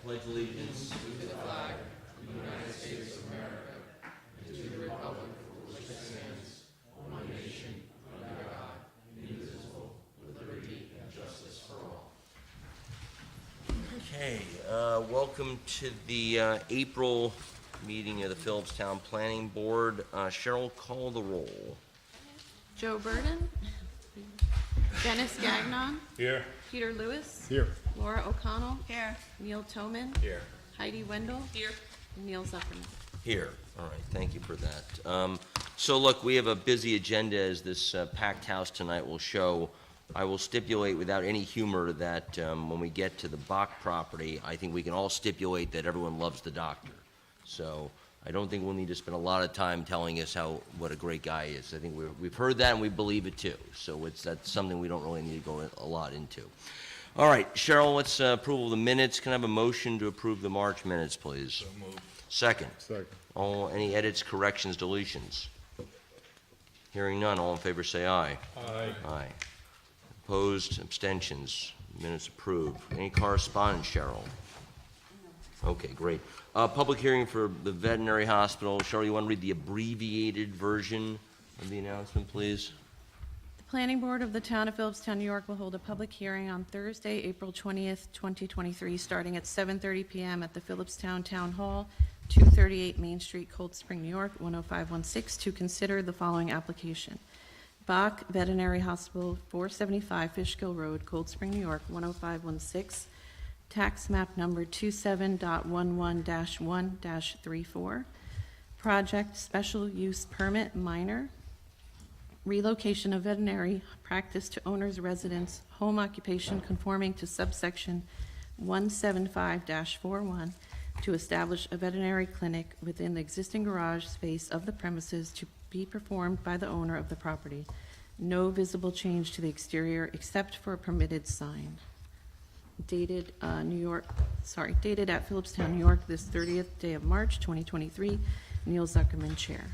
pledge allegiance to the flag of the United States of America and to the republic for which it stands, one nation, under God, indivisible, with liberty and justice for all. Okay, welcome to the April meeting of the Philipstown Planning Board. Cheryl, call the roll. Joe Burden. Dennis Gagnon. Here. Peter Lewis. Here. Laura O'Connell. Here. Neil Toman. Here. Heidi Wendell. Here. And Neil Zuckerman. Here. All right, thank you for that. So look, we have a busy agenda, as this packed house tonight will show. I will stipulate without any humor that when we get to the Bach property, I think we can all stipulate that everyone loves the doctor. So I don't think we'll need to spend a lot of time telling us what a great guy is. I think we've heard that and we believe it too. So that's something we don't really need to go a lot into. All right, Cheryl, let's approval of the minutes. Can I have a motion to approve the March minutes, please? So moved. Second. Second. Any edits, corrections, deletions? Hearing none, all in favor say aye. Aye. Aye. Opposed, abstentions, minutes approved. Any correspondence, Cheryl? Okay, great. Public hearing for the veterinary hospital. Cheryl, you want to read the abbreviated version of the announcement, please? The Planning Board of the Town of Philipstown, New York will hold a public hearing on Thursday, April 20th, 2023, starting at 7:30 p.m. at the Philipstown Town Hall, 238 Main Street, Cold Spring, New York, 10516, to consider the following application. Bach Veterinary Hospital, 475 Fishkill Road, Cold Spring, New York, 10516, tax map number 27.11-1-34, project special use permit minor, relocation of veterinary practice to owner's residence, home occupation conforming to subsection 175-41, to establish a veterinary clinic within the existing garage space of the premises to be performed by the owner of the property. No visible change to the exterior except for a permitted sign. Dated at Philipstown, New York, this 30th day of March, 2023. Neil Zuckerman, Chair.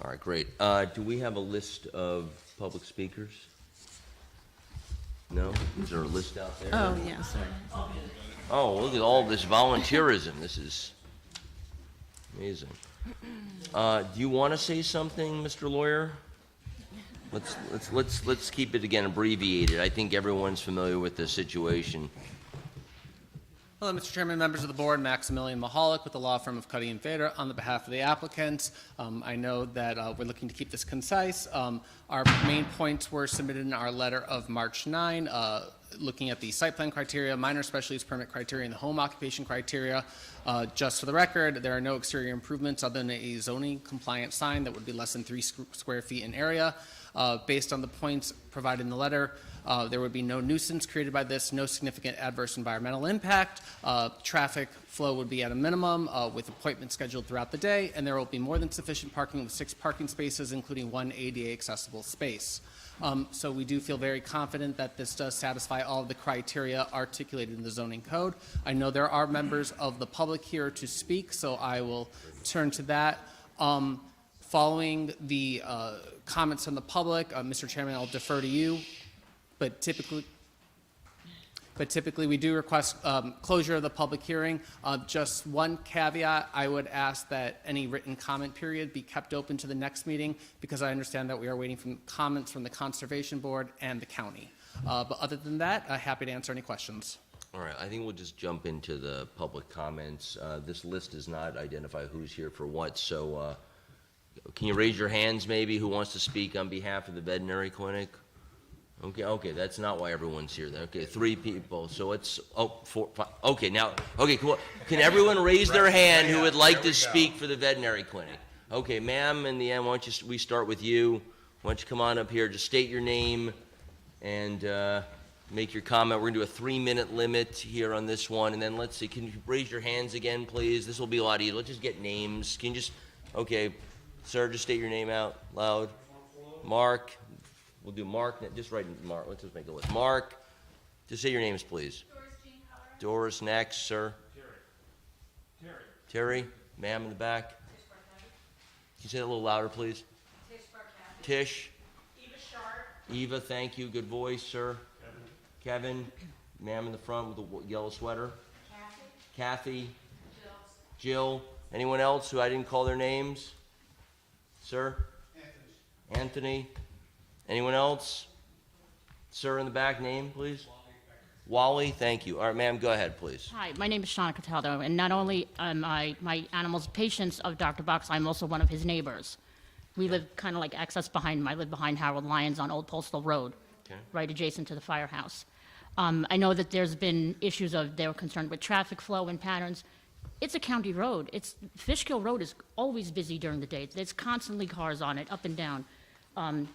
All right, great. Do we have a list of public speakers? No? Is there a list out there? Oh, yeah, sorry. Oh, look at all this volunteerism. This is amazing. Do you want to say something, Mr. Lawyer? Let's keep it again abbreviated. I think everyone's familiar with the situation. Hello, Mr. Chairman, members of the board. Maximilian Mahalik with the law firm of Cuddy & Fader on the behalf of the applicants. I know that we're looking to keep this concise. Our main points were submitted in our letter of March 9, looking at the site plan criteria, minor special use permit criteria, and the home occupation criteria. Just for the record, there are no exterior improvements other than a zoning compliant sign that would be less than 3 square feet in area. Based on the points provided in the letter, there would be no nuisance created by this, no significant adverse environmental impact. Traffic flow would be at a minimum with appointments scheduled throughout the day, and there will be more than sufficient parking with 6 parking spaces, including 1 ADA accessible space. So we do feel very confident that this does satisfy all of the criteria articulated in the zoning code. I know there are members of the public here to speak, so I will turn to that. Following the comments from the public, Mr. Chairman, I'll defer to you, but typically we do request closure of the public hearing. Just one caveat, I would ask that any written comment period be kept open to the next meeting, because I understand that we are waiting for comments from the Conservation Board and the county. But other than that, happy to answer any questions. All right, I think we'll just jump into the public comments. This list does not identify who's here for what, so can you raise your hands maybe who wants to speak on behalf of the veterinary clinic? Okay, that's not why everyone's here. Okay, 3 people, so it's, 4, 5, okay, now, okay, cool. Can everyone raise their hand who would like to speak for the veterinary clinic? Okay, ma'am, in the end, why don't we start with you? Why don't you come on up here, just state your name and make your comment. We're gonna do a 3-minute limit here on this one, and then let's see, can you raise your hands again, please? This will be a lot easier. Let's just get names. Can you just, okay, sir, just state your name out loud. Mark. We'll do Mark. Just write Mark. Let's just make it with Mark. Just say your names, please. Doris next, sir. Terry. Ma'am in the back. Can you say it a little louder, please? Tish. Eva Sharp. Eva, thank you. Good voice, sir. Kevin. Ma'am in the front with the yellow sweater. Kathy? Jill? Anyone else who I didn't call their names? Sir? Anthony? Anyone else? Sir in the back, name, please? Wally, thank you. All right, ma'am, go ahead, please. Hi, my name is Shauna Cataldo, and not only am I my animals patients of Dr. Bach's, I'm also one of his neighbors. We live kind of like access behind him. I live behind Harold Lyons on Old Postal Road, Okay. right adjacent to the firehouse. I know that there's been issues of they were concerned with traffic flow and patterns. It's a county road. Fishkill Road is always busy during the day. There's constantly cars on it, up and down.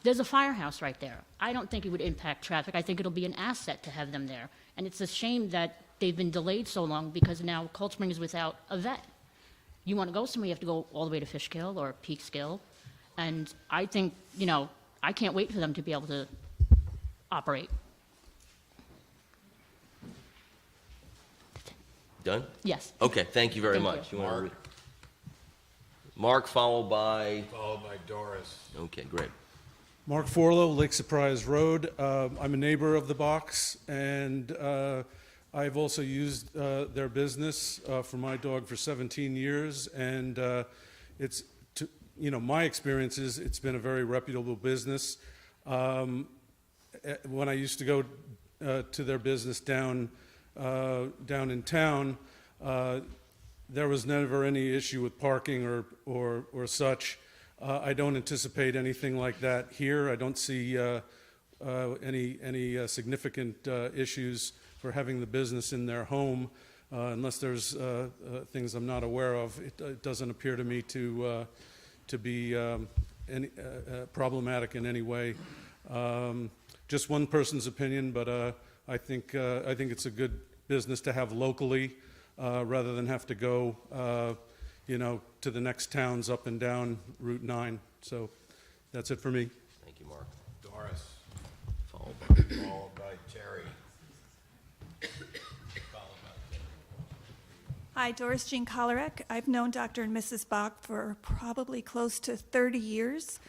There's a firehouse right there. I don't think it would impact traffic. I think it'll be an asset to have them there. And it's a shame that they've been delayed so long because now Cold Spring is without a vet. You want to go somewhere, you have to go all the way to Fishkill or Peekskill. And I think, I can't wait for them to be able to operate. Done? Yes. Okay, thank you very Thank much. you. You wanna Mark, followed by, Followed by Doris. okay, great. Mark Forlow, Lake Surprise Road. I'm a neighbor of the Bachs, and I've also used their business for my dog for 17 years, and it's, my experience is it's been a very reputable business. When I used to go to their business down in town, there was never any issue with parking or such. I don't anticipate anything like that here. I don't see any significant issues for having the business in their home, unless there's things I'm not aware of. It doesn't appear to me to be problematic in any way. Just one person's opinion, but I think it's a good business to have locally, rather than have to go to the next towns up and down Route 9. So that's it for me. Thank you, Mark. Doris. Followed by, Followed by Terry. Hi, Doris Jean Kolarek. I've known Dr. and Mrs. Bach for probably close to 30 years.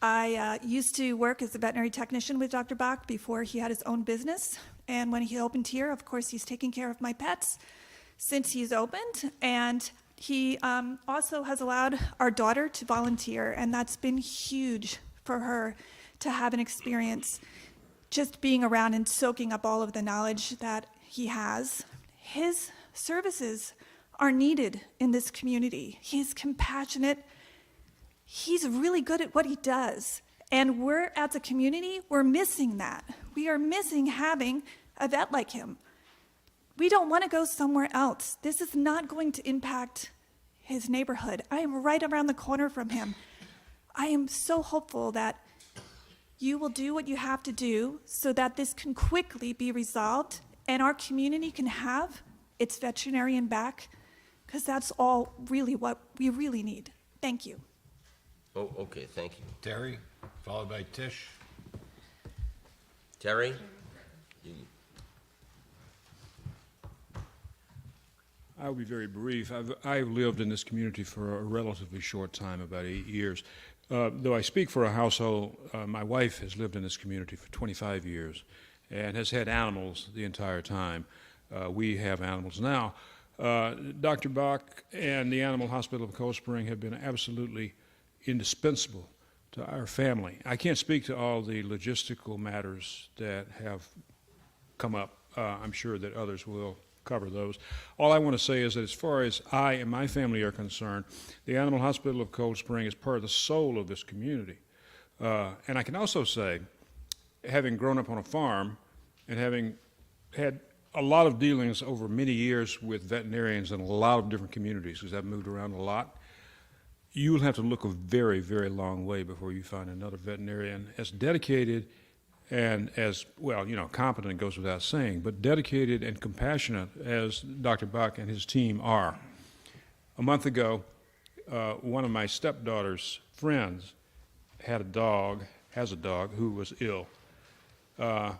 I used to work as a veterinary technician with Dr. Bach before he had his own business. And when he opened here, of course, he's taking care of my pets since he's opened. And he also has allowed our daughter to volunteer, and that's been huge for her to have an experience just being around and soaking up all of the knowledge that he has. His services are needed in this community. He's compassionate. He's really good at what he does. And we're, as a community, we're missing that. We are missing having a vet like him. We don't want to go somewhere else. This is not going to impact his neighborhood. I am right around the corner from him. I am so hopeful that you will do what you have to do so that this can quickly be resolved and our community can have its veterinarian back, because that's all really what we really need. Thank you. oh, okay, thank you. Terry, followed by Tish. Terry? You- I'll be very brief. I've lived in this community for a relatively short time, about 8 years. Though I speak for a household, my wife has lived in this community for 25 years and has had animals the entire time. We have animals now. Dr. Bach and the Animal Hospital of Cold Spring have been absolutely indispensable to our family. I can't speak to all the logistical matters that have come up. I'm sure that others will cover those. All I want to say is that as far as I and my family are concerned, the Animal Hospital of Cold Spring is part of the soul of this community. And I can also say, having grown up on a farm and having had a lot of dealings over many years with veterinarians in a lot of different communities, because I've moved around a lot, you will have to look a very, very long way before you find another veterinarian as dedicated and as, well, competent goes without saying, but dedicated and compassionate as Dr. Bach and his team are. A month ago, one of my stepdaughter's friends has a dog who was ill. The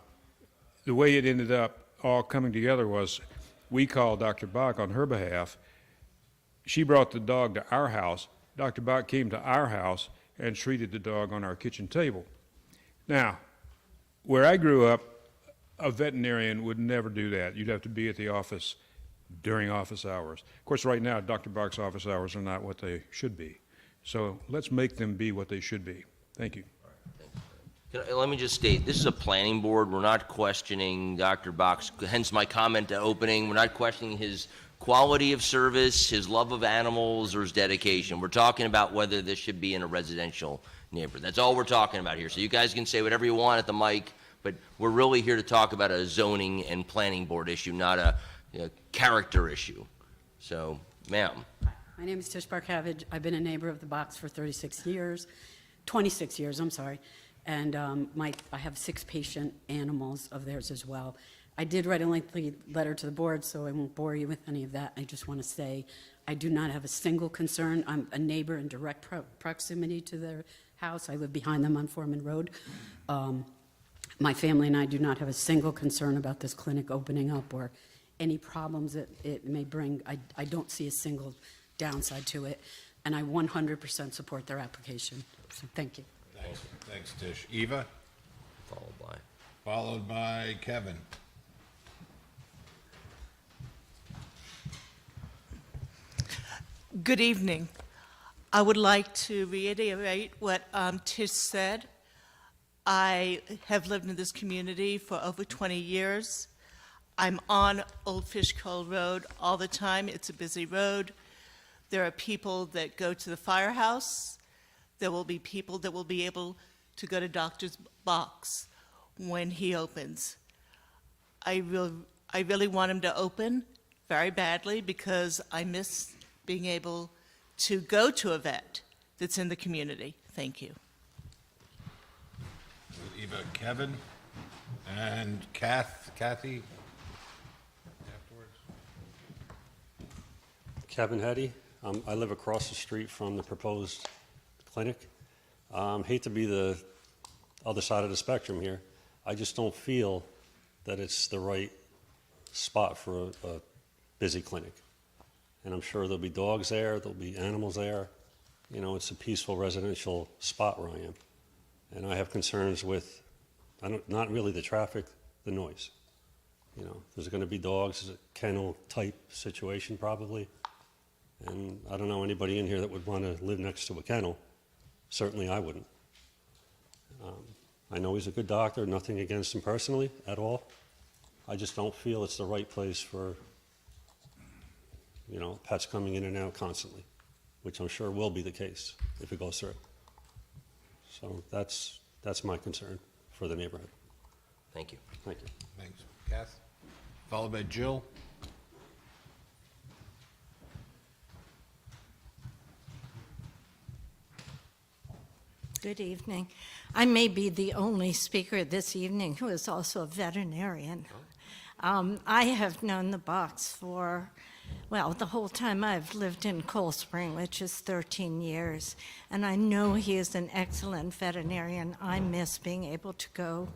way it ended up all coming together was we called Dr. Bach on her behalf. She brought the dog to our house. Dr. Bach came to our house and treated the dog on our kitchen table. Now, where I grew up, a veterinarian would never do that. You'd have to be at the office during office hours. Of course, right now, Dr. Bach's office hours are not what they should be. So let's make them be what they should be. Thank you. Let me just state, this is a planning board. We're not questioning Dr. Bach's, hence my comment at opening. We're not questioning his quality of service, his love of animals, or his dedication. We're talking about whether this should be in a residential neighborhood. That's all we're talking about here. So you guys can say whatever you want at the mic, but we're really here to talk about a zoning and planning board issue, not a character issue. So, ma'am. My name is Tish Barkavage. I've been a neighbor of the Bachs for 26 years, I'm sorry. And I have 6 patient animals of theirs as well. I did write a lengthy letter to the board, so I won't bore you with any of that. I just want to say I do not have a single concern. I'm a neighbor in direct proximity to their house. I live behind them on Foreman Road. My family and I do not have a single concern about this clinic opening up or any problems that it may bring. I don't see a single downside to it, and I 100% support their application. So thank you. Thanks, Tish. Eva, followed by Kevin. Good evening. I would like to reiterate what Tish said. I have lived in this community for over 20 years. I'm on Old Fishkill Road all the time. It's a busy road. There are people that go to the firehouse. There will be people that will be able to go to Dr. Bach's when he opens. I really want him to open very badly because I miss being able to go to a vet that's in the community. Thank you. Eva, Kevin, and Kathy afterwards. Kevin Hetty. I live across the street from the proposed clinic. Hate to be the other side of the spectrum here. I just don't feel that it's the right spot for a busy clinic. And I'm sure there'll be dogs there, there'll be animals there. You know, it's a peaceful residential spot where I am. And I have concerns with, not really the traffic, the noise. You know, there's going to be dogs, it's a kennel type situation probably. And I don't know anybody in here that would want to live next to a kennel. Certainly I wouldn't. I know he's a good doctor, nothing against him personally at all. I just don't feel it's the right place for, you know, pets coming in and out constantly, which I'm sure will be the case if it goes through. So that's my concern for the neighborhood. Thank you. Thank you. Thanks, Kath. Followed by Jill. Good evening. I may be the only speaker this evening who is also a veterinarian. I have known the Bachs for, well, the whole time I've lived in Cold Spring, which is 13 years, and I know he is an excellent veterinarian. I miss being able to go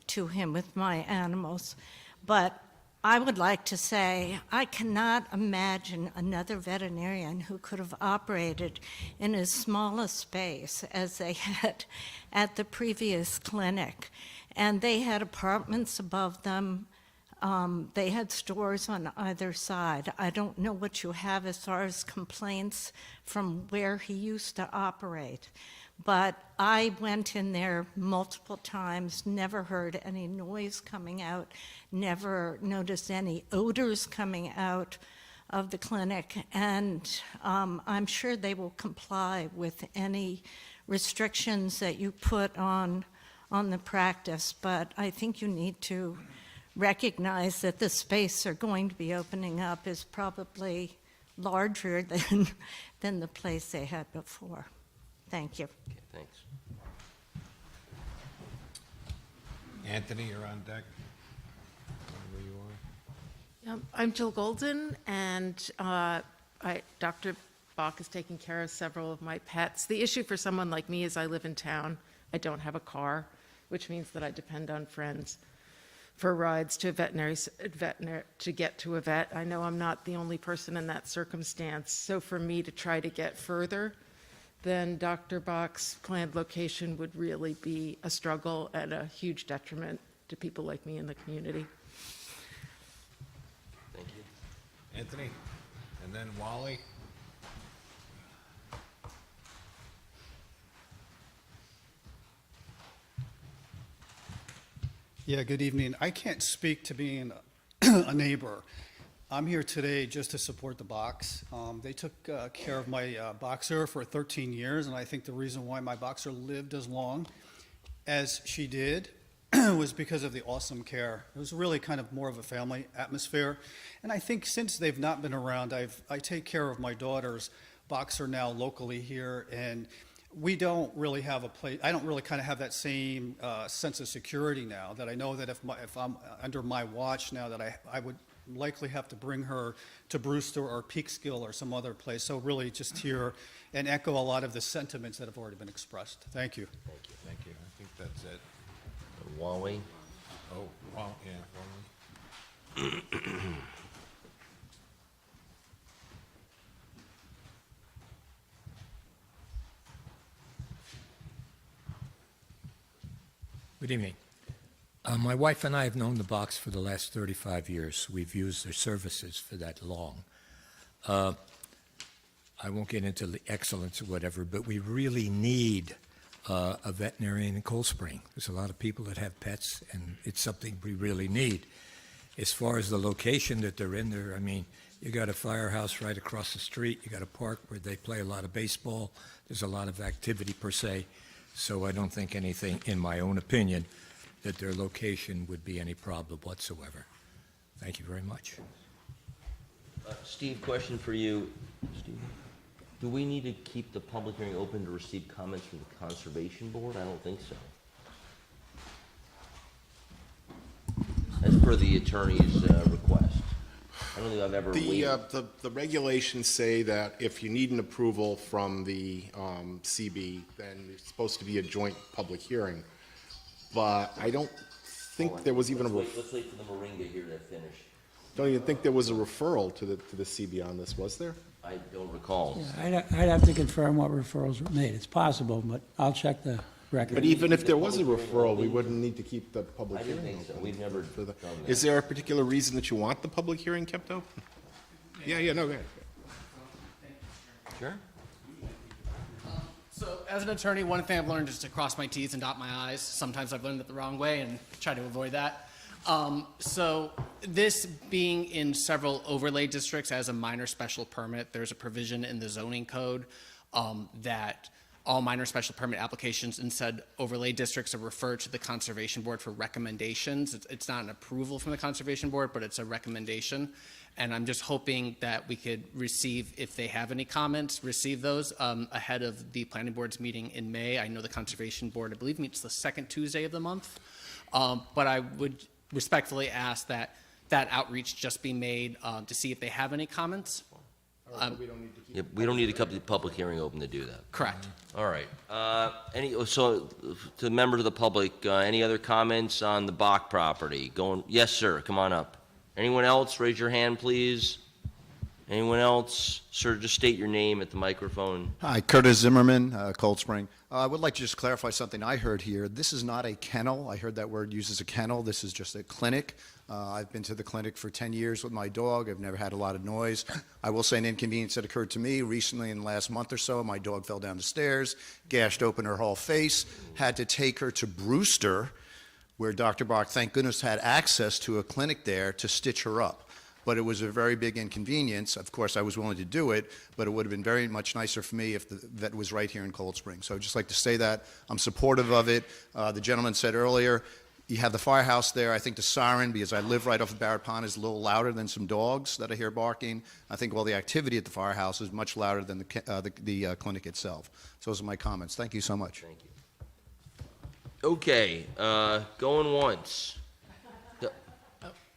to him with my animals. But I would like to say I cannot imagine another veterinarian who could have operated in as small a space as they had at the previous clinic. And they had apartments above them. They had stores on either side. I don't know what you have as far as complaints from where he used to operate. But I went in there multiple times, never heard any noise coming out, never noticed any odors coming out of the clinic, and I'm sure they will comply with any restrictions that you put on the practice, but I think you need to recognize that the space they're going to be opening up is probably larger than the place they had before. Thank you. Okay, thanks. Anthony, you're on deck. Wherever you are. I'm Jill Golden, and Dr. Bach is taking care of several of my pets. The issue for someone like me is I live in town. I don't have a car, which means that I depend on friends for rides to a veterinary to get to a vet. I know I'm not the only person in that circumstance, so for me to try to get further then Dr. Bach's planned location would really be a struggle and a huge detriment to people like me in the community. Thank you. Anthony, and then Wally. Yeah, good evening. I can't speak to being a neighbor. I'm here today just to support the Bachs. They took care of my boxer for 13 years, and I think the reason why my boxer lived as long as she did was because of the awesome care. It was really kind of more of a family atmosphere. And I think since they've not been around, I take care of my daughter's boxer now locally here, and we don't really have a place. I don't really kind of have that same sense of security now, that I know that if I'm under my watch now, that I would likely have to bring her to Brewster or Peekskill or some other place. So really just hear and echo a lot of the sentiments that have already been expressed. Thank you. Thank you. Thank you. I think that's it. Wally? Oh, well, yeah, Wally. Good evening. My wife and I have known the Bachs for the last 35 years. We've used their services for that long. I won't get into the excellence or whatever, but we really need a veterinarian in Cold Spring. There's a lot of people that have pets, and it's something we really need. As far as the location that they're in there, I mean, you got a firehouse right across the street. You got a park where they play a lot of baseball. There's a lot of activity per se. So I don't think anything, in my own opinion, that their location would be any problem whatsoever. Thank you very much. Steve, question for you. Steve, do we need to keep the public hearing open to receive comments from the Conservation Board? I don't think so. As per the attorney's request. I don't think I've ever waived. The regulations say that if you need an approval from the CB, then it's supposed to be a joint public hearing. But I don't think there was even Let's wait for the Moringa here to finish. don't even think there was a referral to the CB on this, was there? I don't recall. Yeah, I'd have to confirm what referrals were made. It's possible, but I'll check the record. But even if there was a referral, we wouldn't need to keep the public I hearing didn't think so. open. We've never done that. Is there a particular reason that you want the public hearing kept open? Yeah, no, go ahead. Sure. So as an attorney, one thing I've learned is to cross my T's and dot my I's. Sometimes I've learned it the wrong way and try to avoid that. So this being in several overlay districts as a minor special permit, there's a provision in the zoning code that all minor special permit applications in said overlay districts are referred to the Conservation Board for recommendations. It's not an approval from the Conservation Board, but it's a recommendation. And I'm just hoping that we could receive, if they have any comments, receive those ahead of the Planning Board's meeting in May. I know the Conservation Board, I believe, meets the second Tuesday of the month. But I would respectfully ask that that outreach just be made to see if they have any comments. We don't need to keep the public hearing open to do that. Correct. All right. So to members of the public, any other comments on the Bach property? Yes, sir. Come on up. Anyone else? Raise your hand, please. Anyone else? Sir, just state your name at the microphone. Hi, Curtis Zimmerman, Cold Spring. I would like to just clarify something I heard here. This is not a kennel. I heard that word used as a kennel. This is just a clinic. I've been to the clinic for 10 years with my dog. I've never had a lot of noise. I will say an inconvenience that occurred to me recently in the last month or so. My dog fell down the stairs, gashed open her whole face, had to take her to Brewster, where Dr. Bach, thank goodness, had access to a clinic there to stitch her up. But it was a very big inconvenience. Of course, I was willing to do it, but it would have been very much nicer for me if the vet was right here in Cold Spring. So I'd just like to say that. I'm supportive of it. The gentleman said earlier, you have the firehouse there. I think the siren, because I live right off of Barrett Pond, is a little louder than some dogs that I hear barking. I think all the activity at the firehouse is much louder than the clinic itself. So those are my comments. Thank you so much. Thank you. Okay, going once.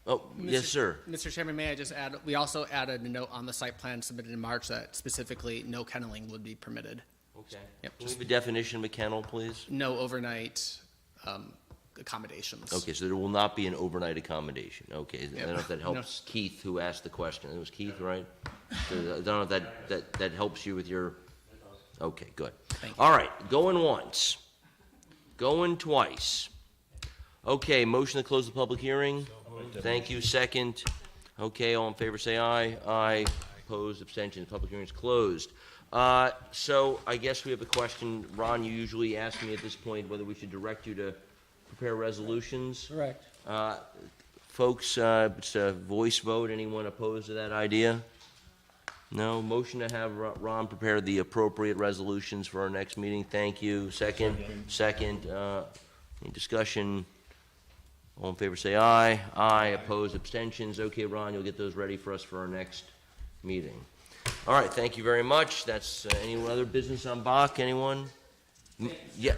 Oh, yes, sir. Mr. Chairman, may I just add, we also added a note on the site plan submitted in March that specifically no kenneling would be permitted. Okay. Yep, Can we have a definition of a kennel, please? no overnight accommodations. Okay, so there will not be an overnight accommodation. Okay, I don't know if that No. helps Keith, who asked the question. It was Keith, right? So I don't know if that helps you with your, okay, good. Thank you. All right, going once, going twice. Okay, motion to close the public hearing? Thank you, second. Okay, all in favor, say aye. Aye. Opposed, abstentions, public hearing is closed. So I guess we have a question. Ron, you usually ask me at this point whether we should direct you to prepare resolutions. Correct. Folks, it's a voice vote. Anyone opposed to that idea? No? Motion to have Ron prepare the appropriate resolutions for our next meeting. Thank you. Second? Second. Any discussion? All in favor say aye. Aye. Opposed, abstentions. Okay, Ron, you'll get those ready for us for our next meeting. All right, thank you very much. That's any other business on Bach? Anyone? Yeah.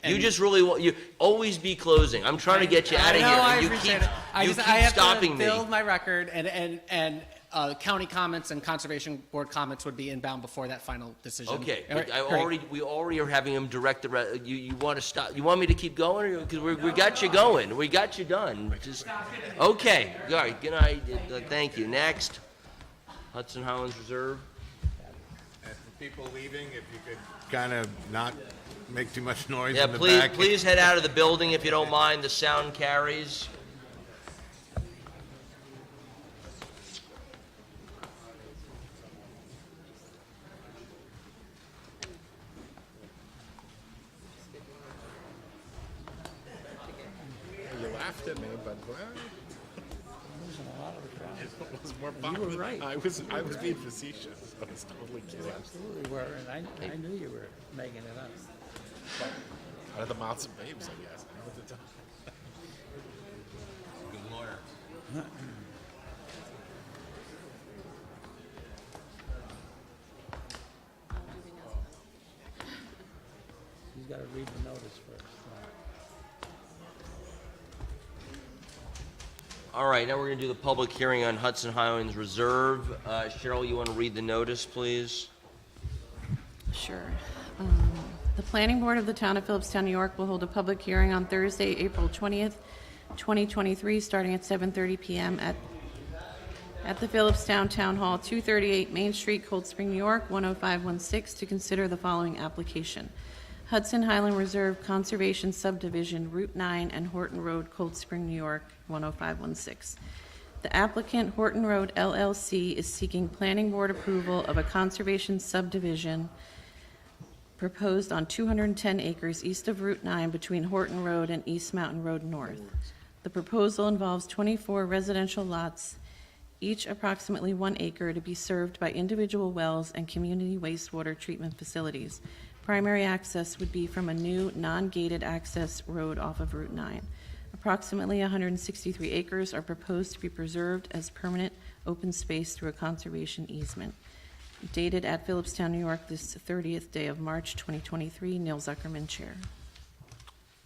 You just really want, you always be closing. I'm trying to get you out of here. I And you appreciate keep, it. I you just, keep I have stopping to me. build my record, and county comments and conservation board comments would be inbound before that final decision. Okay, All right, great. we already are having him direct the, you want to stop, you want me to keep going, or, because we got you going, we got you done, just, okay, all right, good night, thank you. Next, Hudson Highlands Reserve. And for people leaving, if you could kind of not make too much noise Yeah, in the back. please head out of the building if you don't mind, the sound carries. You laughed at me, but well, it was more fun. You were right. I was being facetious. I was totally kidding. You absolutely were, and I knew you were making it up. Out of the mouths of babes, I guess. I know what to tell. Good lawyer. He's got to read the notice first. All right, now we're going to do the public hearing on Hudson Highlands Reserve. Cheryl, you want to read the notice, please? Sure. The Planning Board of the Town of Philipstown, New York will hold a public hearing on Thursday, April 20th, 2023, starting at 7:30 p.m. at the Philipstown Town Hall, 238 Main Street, Cold Spring, New York, 10516, to consider the following application. Hudson Highland Reserve Conservation Subdivision, Route 9 and Horton Road, Cold Spring, New York, 10516. The applicant, Horton Road LLC, is seeking planning board approval of a conservation subdivision proposed on 210 acres east of Route 9 between Horton Road and East Mountain Road North. The proposal involves 24 residential lots, each approximately 1 acre, to be served by individual wells and community wastewater treatment facilities. Primary access would be from a new non-gated access road off of Route 9. Approximately 163 acres are proposed to be preserved as permanent open space through a conservation easement. Dated at Philipstown, New York, this 30th day of March, 2023. Neil Zuckerman, Chair.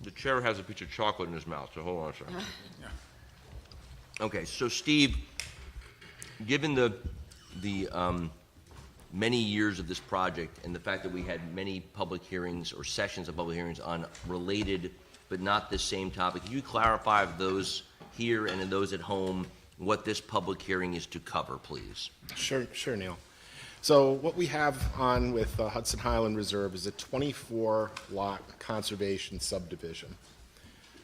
The chair has a piece of chocolate in his mouth, so hold on a second. Okay, so Steve, given the many years of this project and the fact that we had many public hearings or sessions of public hearings on related but not the same topic, can you clarify of those here and in those at home what this public hearing is to cover, please? Sure, Neil. So what we have on with Hudson Highland Reserve is a 24-lot conservation subdivision.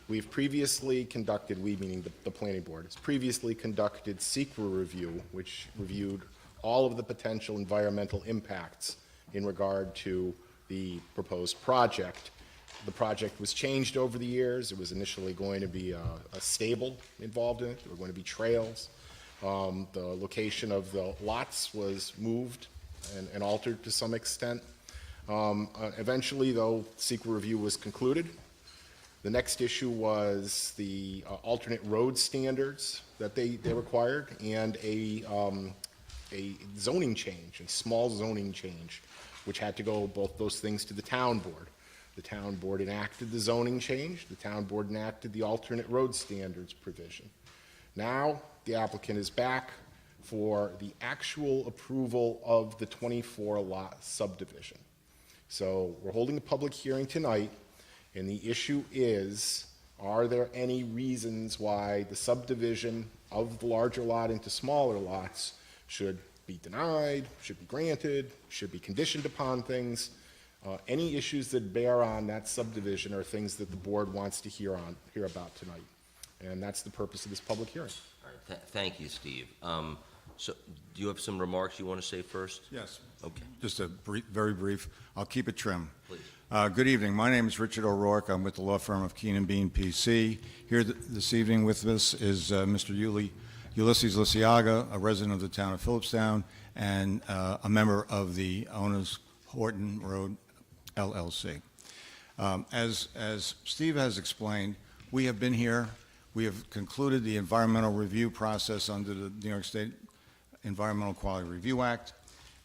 We've previously conducted, we meaning the planning board, has previously conducted SEQRA review, which reviewed all of the potential environmental impacts in regard to the proposed project. The project was changed over the years. It was initially going to be a stable involved in it. There were going to be trails. The location of the lots was moved and altered to some extent. Eventually, though, SEQRA review was concluded. The next issue was the alternate road standards that they required, and a zoning change, a small zoning change, which had to go both those things to the town board. The town board enacted the zoning change. The town board enacted the alternate road standards provision. Now, the applicant is back for the actual approval of the 24-lot subdivision. So we're holding a public hearing tonight, and the issue is, are there any reasons why the subdivision of the larger lot into smaller lots should be denied, should be granted, should be conditioned upon things? Any issues that bear on that subdivision are things that the board wants to hear about tonight. And that's the purpose of this public hearing. All right, Thank you, Steve. So, do you have some remarks you want to say first? Yes. Okay. Just a very brief. I'll keep it trim. Please. Good evening. My name is Richard O'Rourke. I'm with the law firm of Keenan Bean PC. Here this evening with us is Mr. Ulysses Lisiaga, a resident of the town of Philipstown, and a member of the owners Horton Road LLC. As Steve has explained, we have been here. We have concluded the environmental review process under the New York State Environmental Quality Review Act.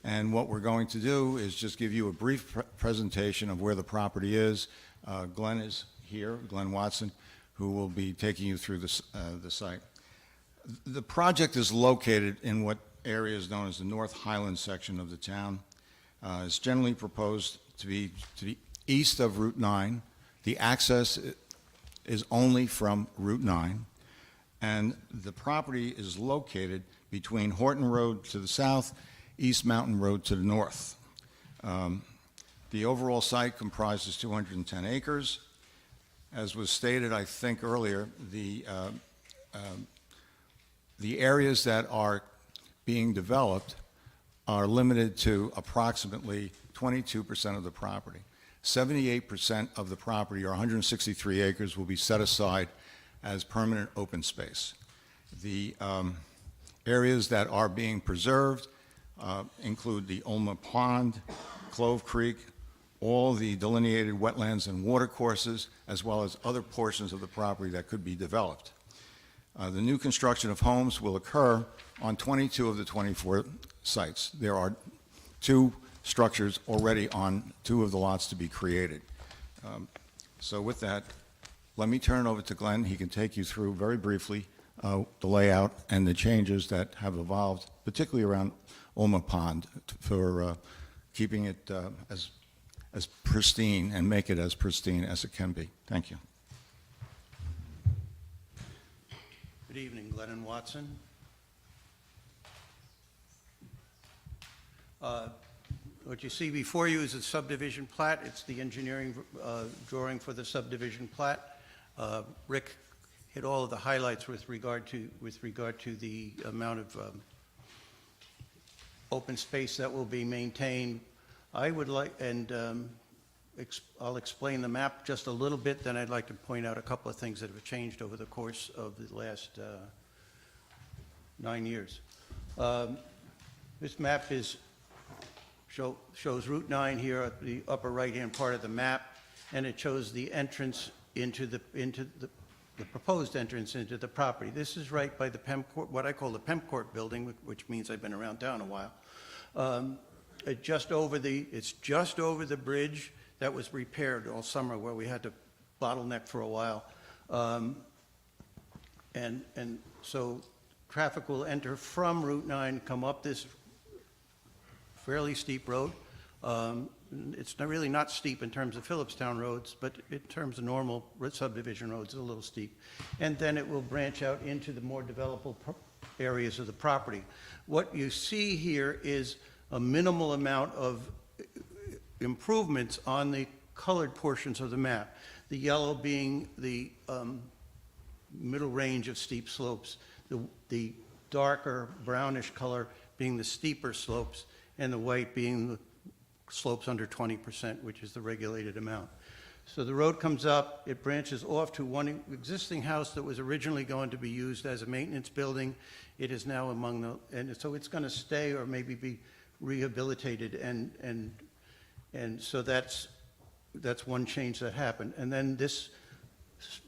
And what we're going to do is just give you a brief presentation of where the property is. Glenn is here, Glenn Watson, who will be taking you through the site. The project is located in what area is known as the North Highland section of the town. It's generally proposed to be east of Route 9. The access is only from Route 9. And the property is located between Horton Road to the south, East Mountain Road to the north. The overall site comprises 210 acres. As was stated, I think earlier, the areas that are being developed are limited to approximately 22% of the property. 78% of the property, or 163 acres, will be set aside as permanent open space. The areas that are being preserved include the Ulma Pond, Clove Creek, all the delineated wetlands and watercourses, as well as other portions of the property that could be developed. The new construction of homes will occur on 22 of the 24 sites. There are 2 structures already on 2 of the lots to be created. So with that, let me turn it over to Glenn. He can take you through very briefly the layout and the changes that have evolved, particularly around Ulma Pond, for keeping it as pristine and make it as pristine as it can be. Thank you. Good evening, Glenn and Watson. What you see before you is a subdivision plat. It's the engineering drawing for the subdivision plat. Rick hit all of the highlights with regard to the amount of open space that will be maintained. I would like, and I'll explain the map just a little bit, then I'd like to point out a couple of things that have changed over the course of the last 9 years. This map shows Route 9 here at the upper right-hand part of the map, and it shows the entrance into the proposed entrance into the property. This is right by the Pem Court, what I call the Pem Court building, which means I've been around town a while. It's just over the bridge that was repaired all summer, where we had to bottleneck for a while. And so traffic will enter from Route 9, come up this fairly steep road. It's really not steep in terms of Philipstown roads, but in terms of normal subdivision roads, it's a little steep. And then it will branch out into the more developable areas of the property. What you see here is a minimal amount of improvements on the colored portions of the map. The yellow being the middle range of steep slopes, the darker brownish color being the steeper slopes, and the white being the slopes under 20%, which is the regulated amount. So the road comes up, it branches off to one existing house that was originally going to be used as a maintenance building. It is now among the, and so it's going to stay or maybe be rehabilitated, and so that's one change that happened. And then this,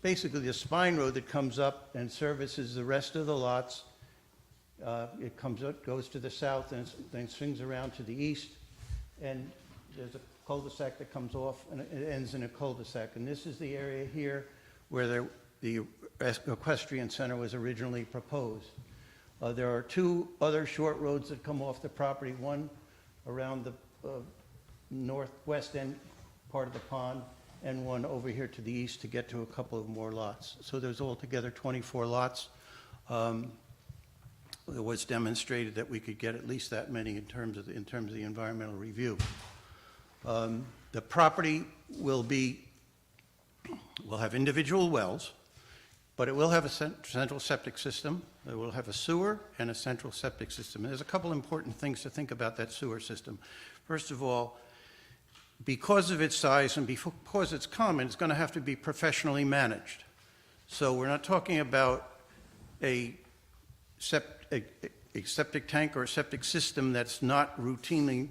basically the spine road that comes up and services the rest of the lots, it comes up, goes to the south, and then swings around to the east, and there's a cul-de-sac that comes off, and it ends in a cul-de-sac. And this is the area here where the equestrian center was originally proposed. There are 2 other short roads that come off the property, one around the northwest end part of the pond, and one over here to the east to get to a couple of more lots. So there's altogether 24 lots. It was demonstrated that we could get at least that many in terms of the environmental review. The property will have individual wells, But it will have a central septic system, it will have a sewer and a central septic system. And there's a couple important things to think about that sewer system. First of all, because of its size and because it's common, it's going to have to be professionally managed. So we're not talking about a septic tank or a septic system that's not routinely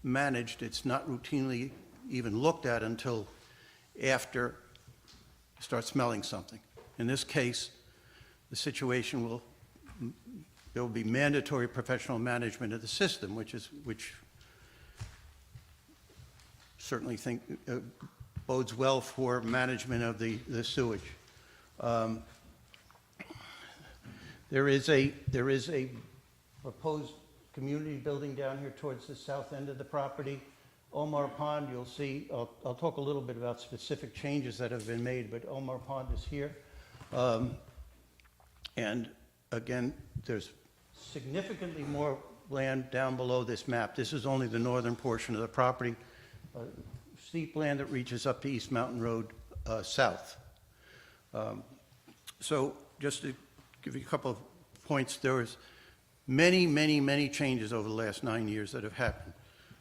managed. It's not routinely even looked at until after you start smelling something. In this case, the situation there will be mandatory professional management of the system, which certainly think bodes well for management of the sewage. There is a proposed community building down here towards the south end of the property. Omar Pond, you'll see, I'll talk a little bit about specific changes that have been made, but Omar Pond is here. And again, there's significantly more land down below this map. This is only the northern portion of the property. Steep land that reaches up to East Mountain Road south. So just to give you a couple of points, there was many changes over the last 9 years that have happened.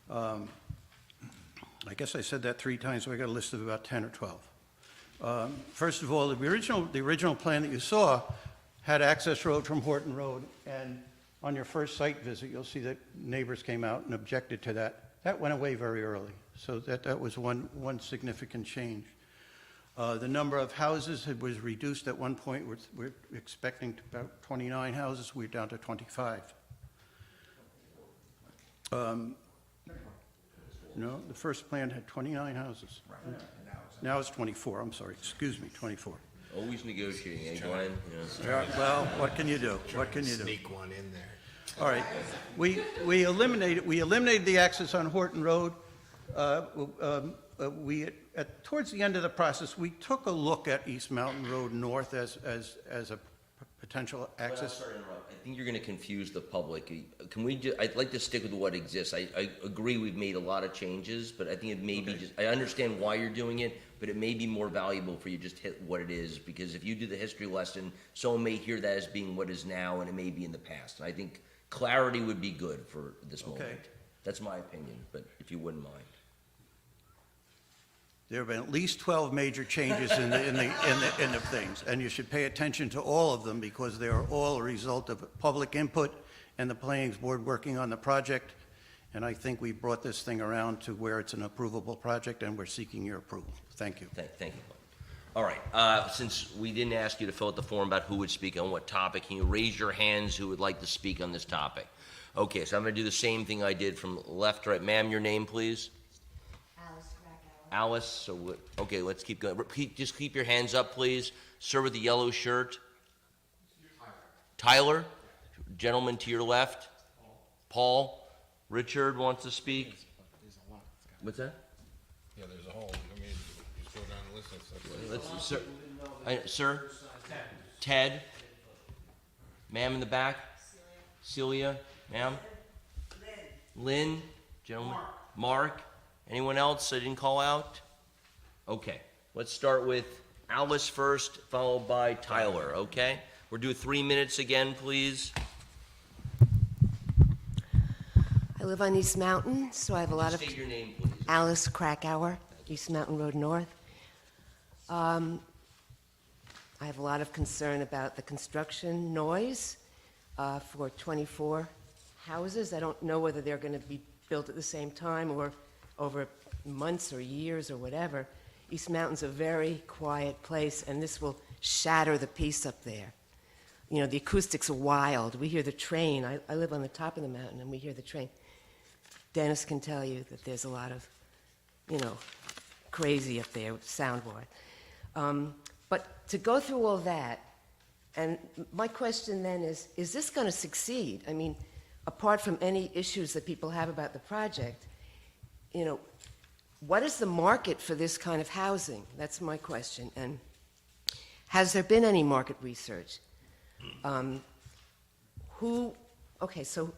I guess I said that 3 times, so I got a list of about 10 or 12. First of all, the original plan that you saw had access road from Horton Road, and on your first site visit, you'll see that neighbors came out and objected to that. That went away very early, so that was one significant change. The number of houses was reduced at one point. We're expecting about 29 houses. We're down to 25. No, the first plan had 29 houses. Now it's 24, I'm sorry, excuse me, 24. Always negotiating, eh, Glenn? Yeah, well, what can you do? What can you do? Sneak one in there. All right, we eliminated the access on Horton Road. Towards the end of the process, we took a look at East Mountain Road North as a potential access. Sorry to interrupt. I think you're going to confuse the public. Can we I'd like to stick with what exists. I agree we've made a lot of changes, but I think it may be just, I understand why you're doing it, but it may be more valuable for you just hit what it is, because if you do the history lesson, someone may hear that as being what is now, and it may be in the past. And I think clarity would be good for this moment. That's my opinion, but if you wouldn't mind. There have been at least 12 major changes in the things, and you should pay attention to all of them because they are all a result of public input and the planning board working on the project. And I think we brought this thing around to where it's an approvable project, and we're seeking your approval. Thank you. Thank you. All right. Since we didn't ask you to fill out the form about who would speak on what topic, can you raise your hands who would like to speak on this topic? Okay, so I'm going to do the same thing I did from left to right. Ma'am, your name, please. Alice, so, okay, let's keep going. Just keep your hands up, please. Sir with the yellow shirt. Tyler, gentleman to your left. Paul. Richard wants to speak. What's that? Yeah, there's a hole. I mean, just go down the list. Sir. Ted. Ma'am in the back. Celia. Ma'am. Lynn. Gentleman. Mark. Anyone else I didn't call out? Okay, let's start with Alice first, followed by Tyler, okay? We're doing 3 minutes again, please. I live on East Mountain, so I have a lot of... State your name, please. Alice Krakauer, East Mountain Road North. I have a lot of concern about the construction noise for 24 houses. I don't know whether they're going to be built at the same time or over months or years or whatever. East Mountain's a very quiet place, and this will shatter the peace up there. You know, the acoustics are wild. We hear the train. I live on the top of the mountain, and we hear the train. Dennis can tell you that there's a lot of, you know, crazy up there sound-wise. But to go through all that, and my question then is this going to succeed? I mean, apart from any issues that people have about the project, you know, what is the market for this kind of housing? That's my question. And has there been any market research? Okay, so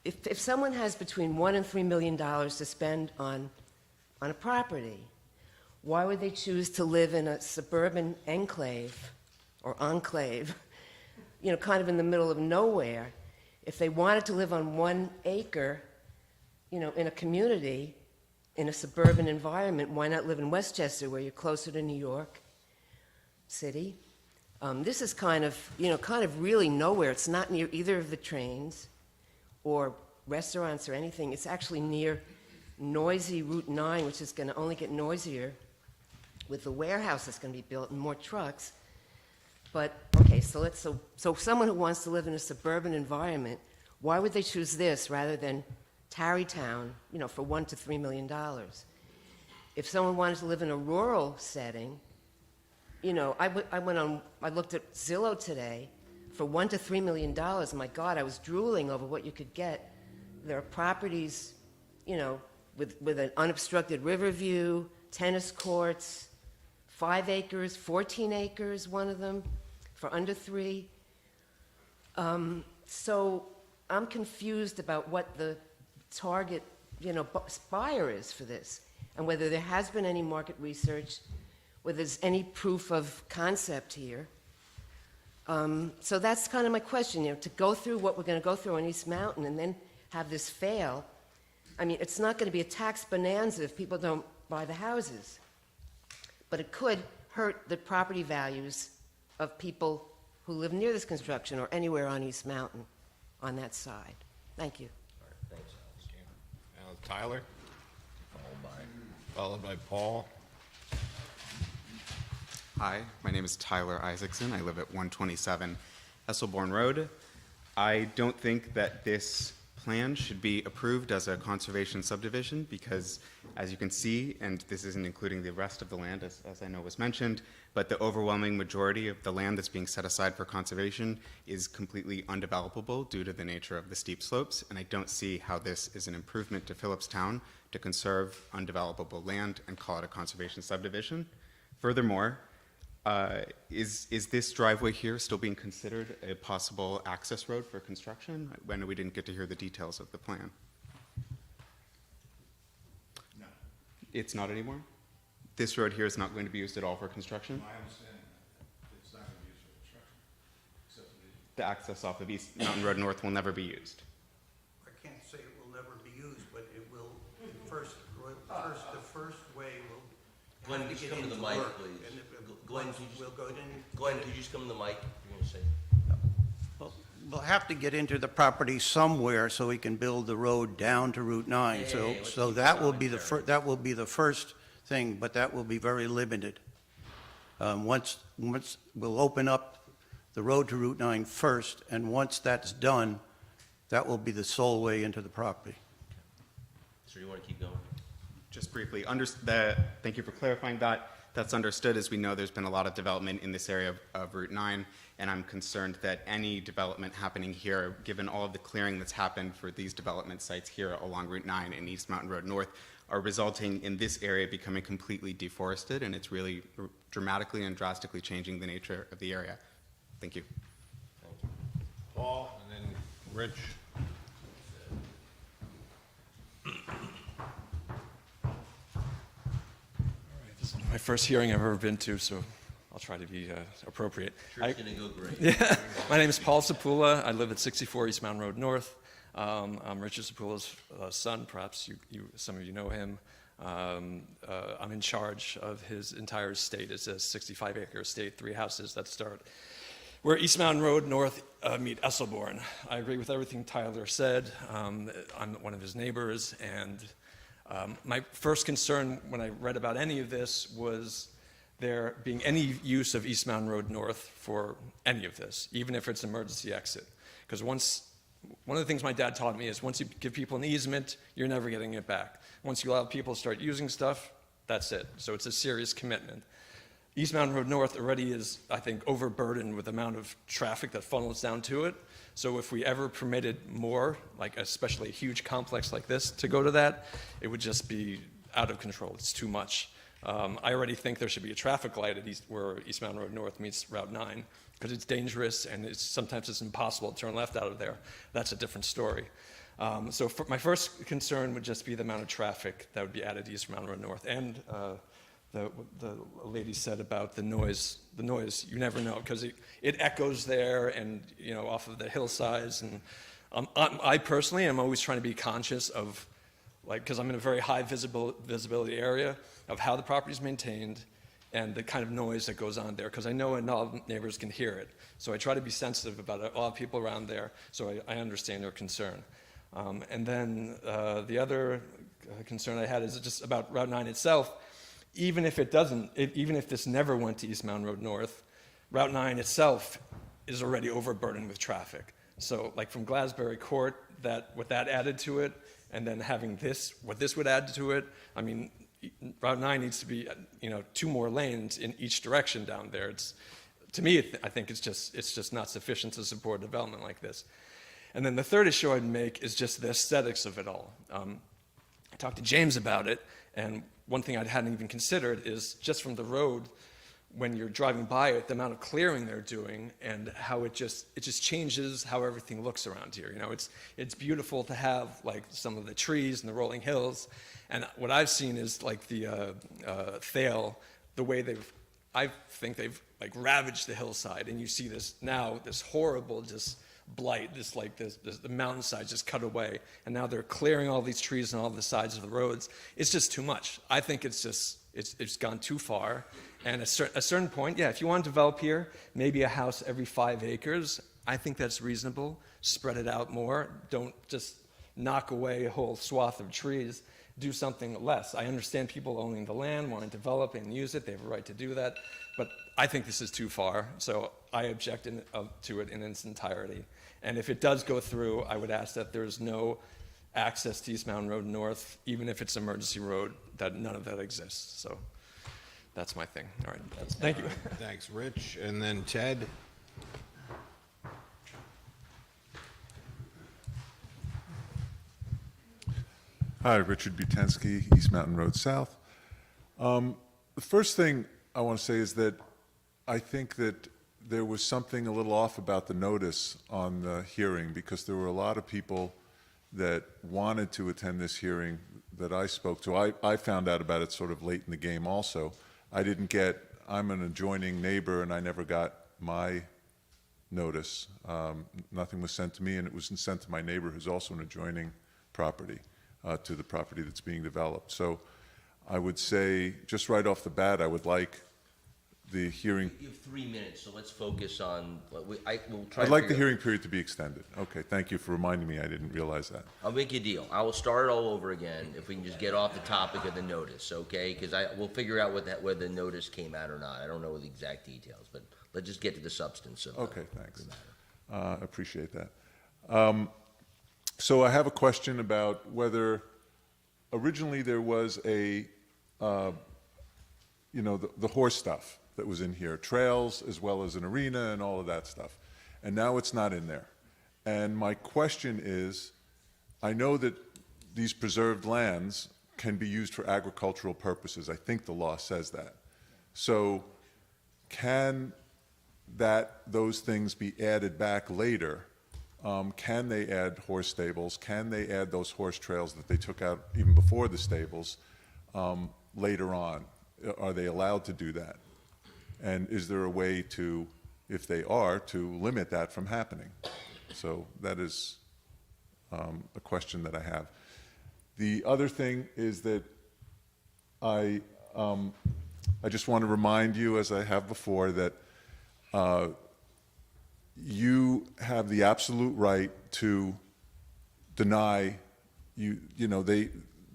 if someone has between $1 and $3 million to spend on a property, why would they choose to live in a suburban enclave or enclave, kind of in the middle of nowhere, if they wanted to live on 1 acre, in a community, in a suburban environment, why not live in Westchester where you're closer to New York City? This is kind of really nowhere. It's not near either of the trains or restaurants or anything. It's actually near noisy Route 9, which is going to only get noisier with the warehouse that's going to be built and more trucks. But, okay, so someone who wants to live in a suburban environment, why would they choose this rather than Tarrytown, for $1 to $3 million? If someone wanted to live in a rural setting, I looked at Zillow today for $1 to $3 million. My God, I was drooling over what you could get. There are properties, with an unobstructed river view, tennis courts, 5 acres, 14 acres, one of them, for under 3. So I'm confused about what the target, buyer is for this, and whether there has been any market research, whether there's any proof of concept here. So that's kind of my question, to go through what we're going to go through on East Mountain and then have this fail. I mean, it's not going to be a tax bonanza if people don't buy the houses, but it could hurt the property values of people who live near this construction or anywhere on East Mountain on that side. Thank you. All right, thanks, Alex. Now Tyler, followed by Paul. Hi, my name is Tyler Isaacson. I live at 127 Esselborn Road. I don't think that this plan should be approved as a conservation subdivision because, as you can see, and this isn't including the rest of the land, as I know was mentioned, but the overwhelming majority of the land that's being set aside for conservation is completely undevelopable due to the nature of the steep slopes, and I don't see how this is an improvement to Philipstown to conserve undevelopable land and call it a conservation subdivision. Furthermore, is this driveway here still being considered a possible access road for construction? I know we didn't get to hear the details of the plan. No. It's not anymore? This road here is not going to be used at all for construction? My understanding that it's not going to be used for construction, except for The access off of East Mountain Road North will never be used. I can't say it will never be used, but it will, the first way will. Glenn, have to just get come to the into mic, work, please. and Glenn, could you just- we'll go in. Glenn, could you just come to the mic? You want to say? Well, we'll have to get into the property somewhere so we can build the road down to Route 9. Hey, So, let's so keep that will going be there. that will be the first thing, but that will be very limited. Once we'll open up the road to Route 9 first, and once that's done, that will be the sole way into the property. So you want to keep going? Just briefly, thank you for clarifying that. That's understood. As we know, there's been a lot of development in this area of Route 9, and I'm concerned that any development happening here, given all of the clearing that's happened for these development sites here along Route 9 and East Mountain Road North, are resulting in this area becoming completely deforested, and it's really dramatically and drastically changing the nature of the area. Thank you. Paul, and then Rich. This is my first hearing I've ever been to, so I'll try to be appropriate. Sure, it's going to go great. Yeah. My name is Paul Sapula. I live at 64 East Mountain Road North. I'm Richard Sapula's son. Perhaps some of you know him. I'm in charge of his entire estate. It's a 65-acre estate, 3 houses that start where East Mountain Road North meet Esselborn. I agree with everything Tyler said. I'm one of his neighbors, and my first concern when I read about any of this was there being any use of East Mountain Road North for any of this, even if it's an emergency exit. Because one of the things my dad taught me is once you give people an easement, you're never getting it back. Once you allow people to start using stuff, that's it. So it's a serious commitment. East Mountain Road North already is, I think, overburdened with the amount of traffic that funnels down to it. So if we ever permitted more, like especially a huge complex like this, to go to that, it would just be out of control. It's too much. I already think there should be a traffic light at where East Mountain Road North meets Route 9, because it's dangerous and sometimes it's impossible to turn left out of there. That's a different story. So my first concern would just be the amount of traffic that would be added to East Mountain Road North and the lady said about the noise. The noise, you never know, because it echoes there and, you know, off of the hillsides. And I personally am always trying to be conscious of, like, because I'm in a very high visibility area, of how the property is maintained and the kind of noise that goes on there, because I know not all neighbors can hear it. So I try to be sensitive about it, a lot of people around there, so I understand their concern. And then the other concern I had is just about Route 9 itself. Even if even if this never went to East Mountain Road North, Route 9 itself is already overburdened with traffic. So like from Glasbury Court, what that added to it, and then having what this would add to it, I mean, Route 9 needs to be, you know, 2 more lanes in each direction down there. To me, I think it's just not sufficient to support development like this. And then the third issue I'd make is just the aesthetics of it all. I talked to James about it, and one thing I hadn't even considered is just from the road, when you're driving by it, the amount of clearing they're doing and how it just changes how everything looks around here. You know, it's beautiful to have like some of the trees and the rolling hills, and what I've seen is like the Thale, the way I think they've like ravaged the hillside, and you see this horrible just blight, the mountainside just cut away, and now they're clearing all these trees on all the sides of the roads. It's just too much. I think it's gone too far. And at a certain point, yeah, if you want to develop here, maybe a house every 5 acres, I think that's reasonable. Spread it out more. Don't just knock away a whole swath of trees. Do something less. I understand people owning the land, want to develop and use it. They have a right to do that. But I think this is too far, so I object to it in its entirety. And if it does go through, I would ask that there's no access to East Mountain Road North, even if it's emergency road, that none of that exists. So that's my thing. All right. Thank you. Thanks, Rich. And then Ted. Hi, Richard Butensky, East Mountain Road South. The first thing I want to say is that I think that there was something a little off about the notice on the hearing, because there were a lot of people that wanted to attend this hearing that I spoke to. I found out about it sort of late in the game also. I'm an adjoining neighbor, and I never got my notice. Nothing was sent to me, and it wasn't sent to my neighbor, who's also an adjoining property to the property that's being developed. So I would say, just right off the bat, I would like the hearing. You have 3 minutes, so let's focus on, we'll try. I'd like the hearing period to be extended. Okay, thank you for reminding me. I didn't realize that. I'll make you a deal. I will start it all over again if we can just get off the topic of the notice, okay? Because we'll figure out whether the notice came out or not. I don't know the exact details, but let's just get to the substance of Okay, thanks. Appreciate that. So I have a question about whether originally there was the horse stuff that was in here, trails as well as an arena and all of that stuff. And now it's not in there. And my question is, I know that these preserved lands can be used for agricultural purposes. I think the law says that. So can those things be added back later? Can they add horse stables? Can they add those horse trails that they took out even before the stables later on? Are they allowed to do that? And is there a way to, if they are, to limit that from happening? So that is a question that I have. The other thing is that I just want to remind you, as I have before, that you have the absolute right to deny,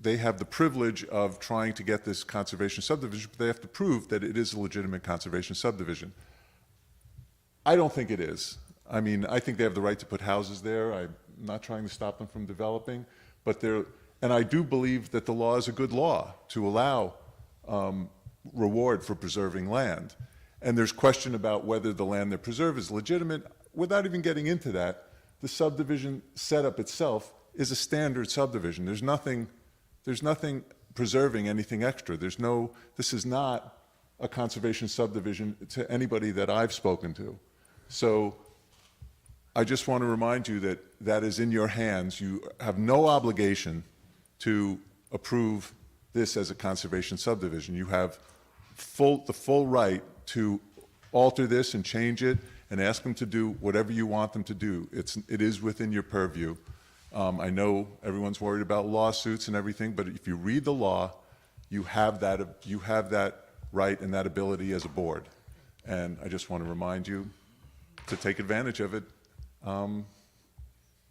they have the privilege of trying to get this conservation subdivision, but they have to prove that it is a legitimate conservation subdivision. I don't think it is. I mean, I think they have the right to put houses there. I'm not trying to stop them from developing, and I do believe that the law is a good law to allow reward for preserving land. And there's question about whether the land they preserve is legitimate. Without even getting into that, the subdivision setup itself is a standard subdivision. There's nothing preserving anything extra. This is not a conservation subdivision to anybody that I've spoken to. So I just want to remind you that that is in your hands. You have no obligation to approve this as a conservation subdivision. You have the full right to alter this and change it and ask them to do whatever you want them to do. It is within your purview. I know everyone's worried about lawsuits and everything, but if you read the law, you have that right and that ability as a board. And I just want to remind you to take advantage of it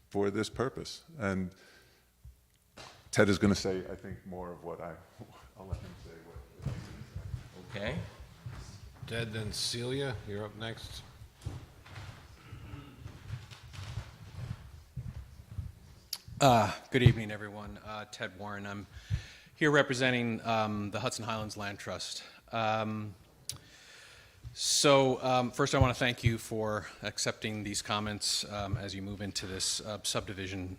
for this purpose. And Ted is going to say, I think, more of what I'll let him say. Okay. Ted, then Celia, you're up next. Good evening, everyone. Ted Warren. I'm here representing the Hudson Highlands Land Trust. First I want to thank you for accepting these comments as you move into this subdivision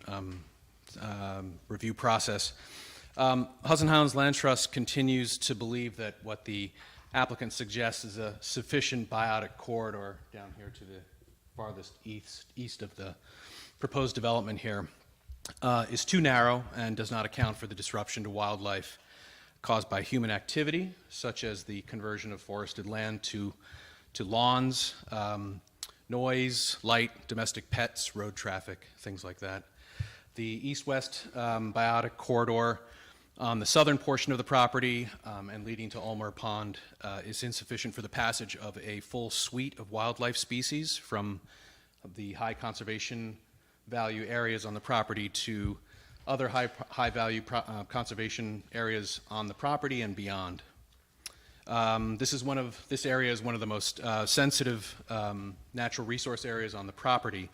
review process. Hudson Highlands Land Trust continues to believe that what the applicant suggests is a sufficient biotic corridor down here to the farthest east of the proposed development here is too narrow and does not account for the disruption to wildlife caused by human activity, such as the conversion of forested land to lawns, noise, light, domestic pets, road traffic, things like that. The east-west biotic corridor on the southern portion of the property and leading to Ulmer Pond is insufficient for the passage of a full suite of wildlife species from the high conservation value areas on the property to other high value conservation areas on the property and beyond. This area is one of the most sensitive natural resource areas on the property,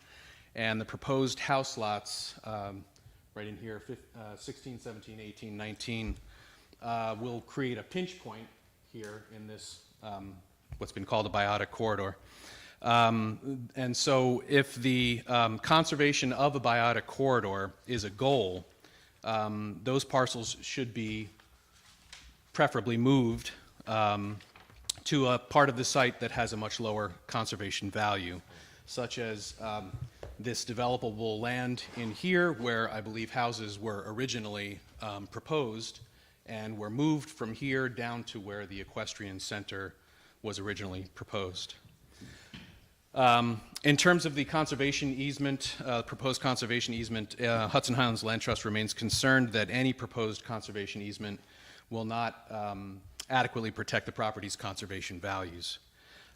and the proposed house lots right in here, 16, 17, 18, 19, will create a pinch point here in this what's been called a biotic corridor. And so if the conservation of a biotic corridor is a goal, those parcels should be preferably moved to a part of the site that has a much lower conservation value, such as this developable land in here where I believe houses were originally proposed and were moved from here down to where the equestrian center was originally proposed. In terms of the conservation easement, proposed conservation easement, Hudson Highlands Land Trust remains concerned that any proposed conservation easement will not adequately protect the property's conservation values.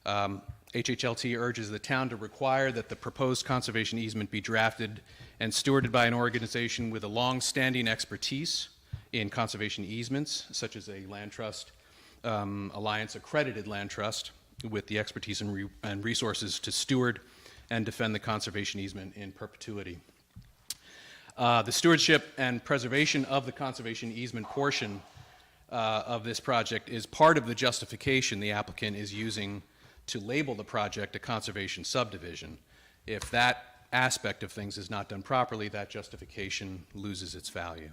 HHLT urges the town to require that the proposed conservation easement be drafted and stewarded by an organization with a long-standing expertise in conservation easements, such as a land trust, Alliance accredited land trust, with the expertise and resources to steward and defend the conservation easement in perpetuity. The stewardship and preservation of the conservation easement portion of this project is part of the justification the applicant is using to label the project a conservation subdivision. If that aspect of things is not done properly, that justification loses its value.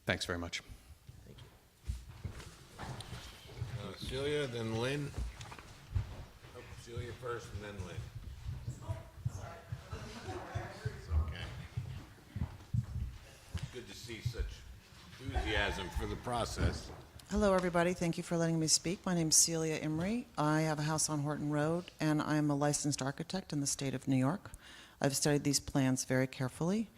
Thanks very much. Celia, then Lynn. Oh, Celia first and then Lynn. It's okay. Good to see such enthusiasm for the process. Hello, everybody. Thank you for letting me speak. My name is Celia Imrie. I have a house on Horton Road, and I'm a licensed architect in the state of New York. I've studied these plans very carefully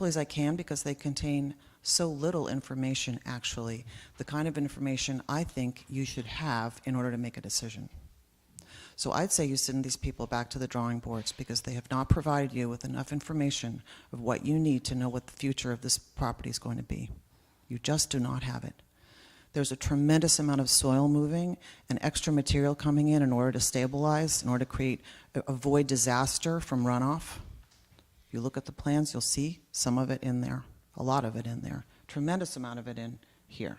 as I can, because they contain so little information, actually, the kind of information I think you should have in order to make a decision. So I'd say you send these people back to the drawing boards, because they have not provided you with enough information of what you need to know what the future of this property is going to be. You just do not have it. There's a tremendous amount of soil moving and extra material coming in order to stabilize, in order to avoid disaster from runoff. If you look at the plans, you'll see some of it in there, a lot of it in there, tremendous amount of it in here.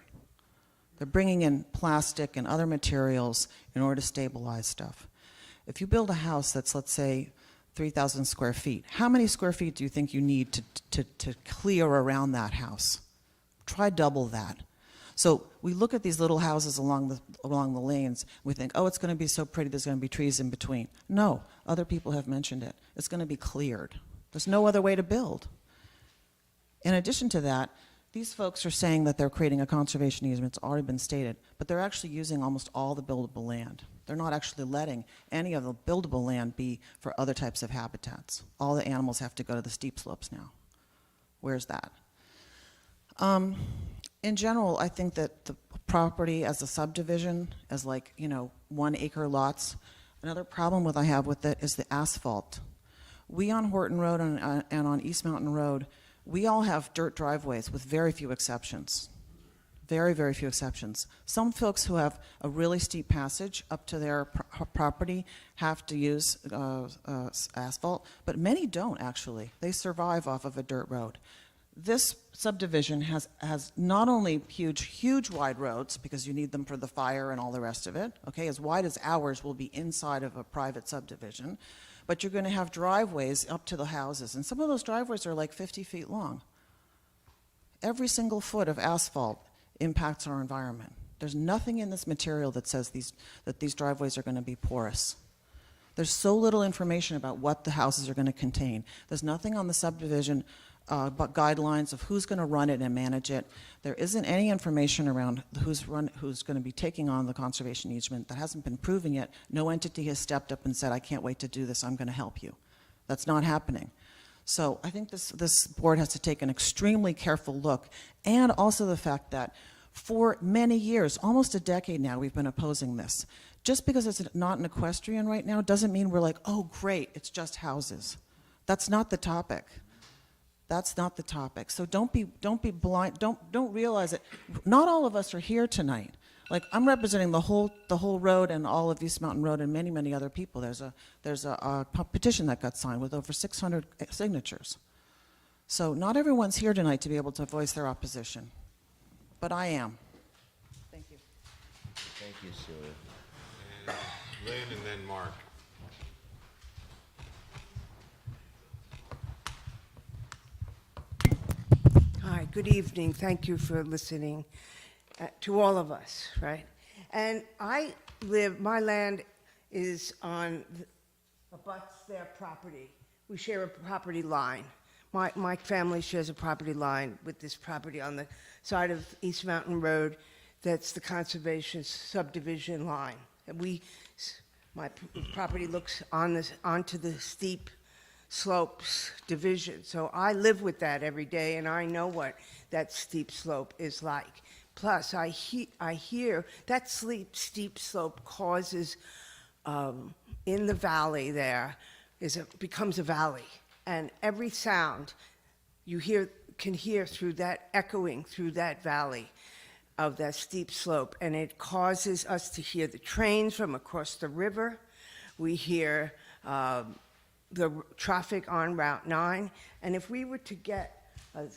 They're bringing in plastic and other materials in order to stabilize stuff. If you build a house that's, let's say, 3,000 square feet, how many square feet do you think you need to clear around that house? Try double that. So we look at these little houses along the lanes. We think, oh, it's going to be so pretty, there's going to be trees in between. No, other people have mentioned it. It's going to be cleared. There's no other way to build. In addition to that, These folks are saying that they're creating a conservation easement, it's already been stated, but they're actually using almost all the buildable land. They're not actually letting any of the buildable land be for other types of habitats. All the animals have to go to the steep slopes now. Where's that? In general, I think that the property as a subdivision, as 1 acre lots, another problem I have with it is the asphalt. We on Horton Road and on East Mountain Road, we all have dirt driveways with very few exceptions. Very, very few exceptions. Some folks who have a really steep passage up to their property have to use asphalt, but many don't actually. They survive off of a dirt road. This subdivision has not only huge wide roads, because you need them for the fire and all the rest of it, okay, as wide as ours will be inside of a private subdivision, but you're going to have driveways up to the houses, and some of those driveways are like 50 feet long. Every single foot of asphalt impacts our environment. There's nothing in this material that says that these driveways are going to be porous. There's so little information about what the houses are going to contain. There's nothing on the subdivision but guidelines of who's going to run it and manage it. There isn't any information around who's going to be taking on the conservation easement. That hasn't been proven yet. No entity has stepped up and said, I can't wait to do this, I'm going to help you. That's not happening. So I think this board has to take an extremely careful look, and also the fact that for many years, almost a decade now, we've been opposing this. Just because it's not an equestrian right now doesn't mean we're like, oh great, it's just houses. That's not the topic. That's not the topic. So don't be blind. Don't realize it. Not all of us are here tonight. Like, I'm representing the whole road and all of East Mountain Road and many other people. There's a petition that got signed with over 600 signatures. So not everyone's here tonight to be able to voice their opposition, but I am. Thank you. Thank you, Celia. And Lynn and then Mark. Hi, good evening. Thank you for listening to all of us, right? And my land is abuts their property. We share a property line. My family shares a property line with this property on the side of East Mountain Road. That's the conservation subdivision line. And my property looks onto the steep slopes division. So I live with that every day, and I know what that steep slope is like. Plus, I hear that steep slope causes, in the valley there, becomes a valley. And every sound you can hear through that, echoing through that valley of that steep slope. And it causes us to hear the trains from across the river. We hear the traffic on Route 9. And if we were to get a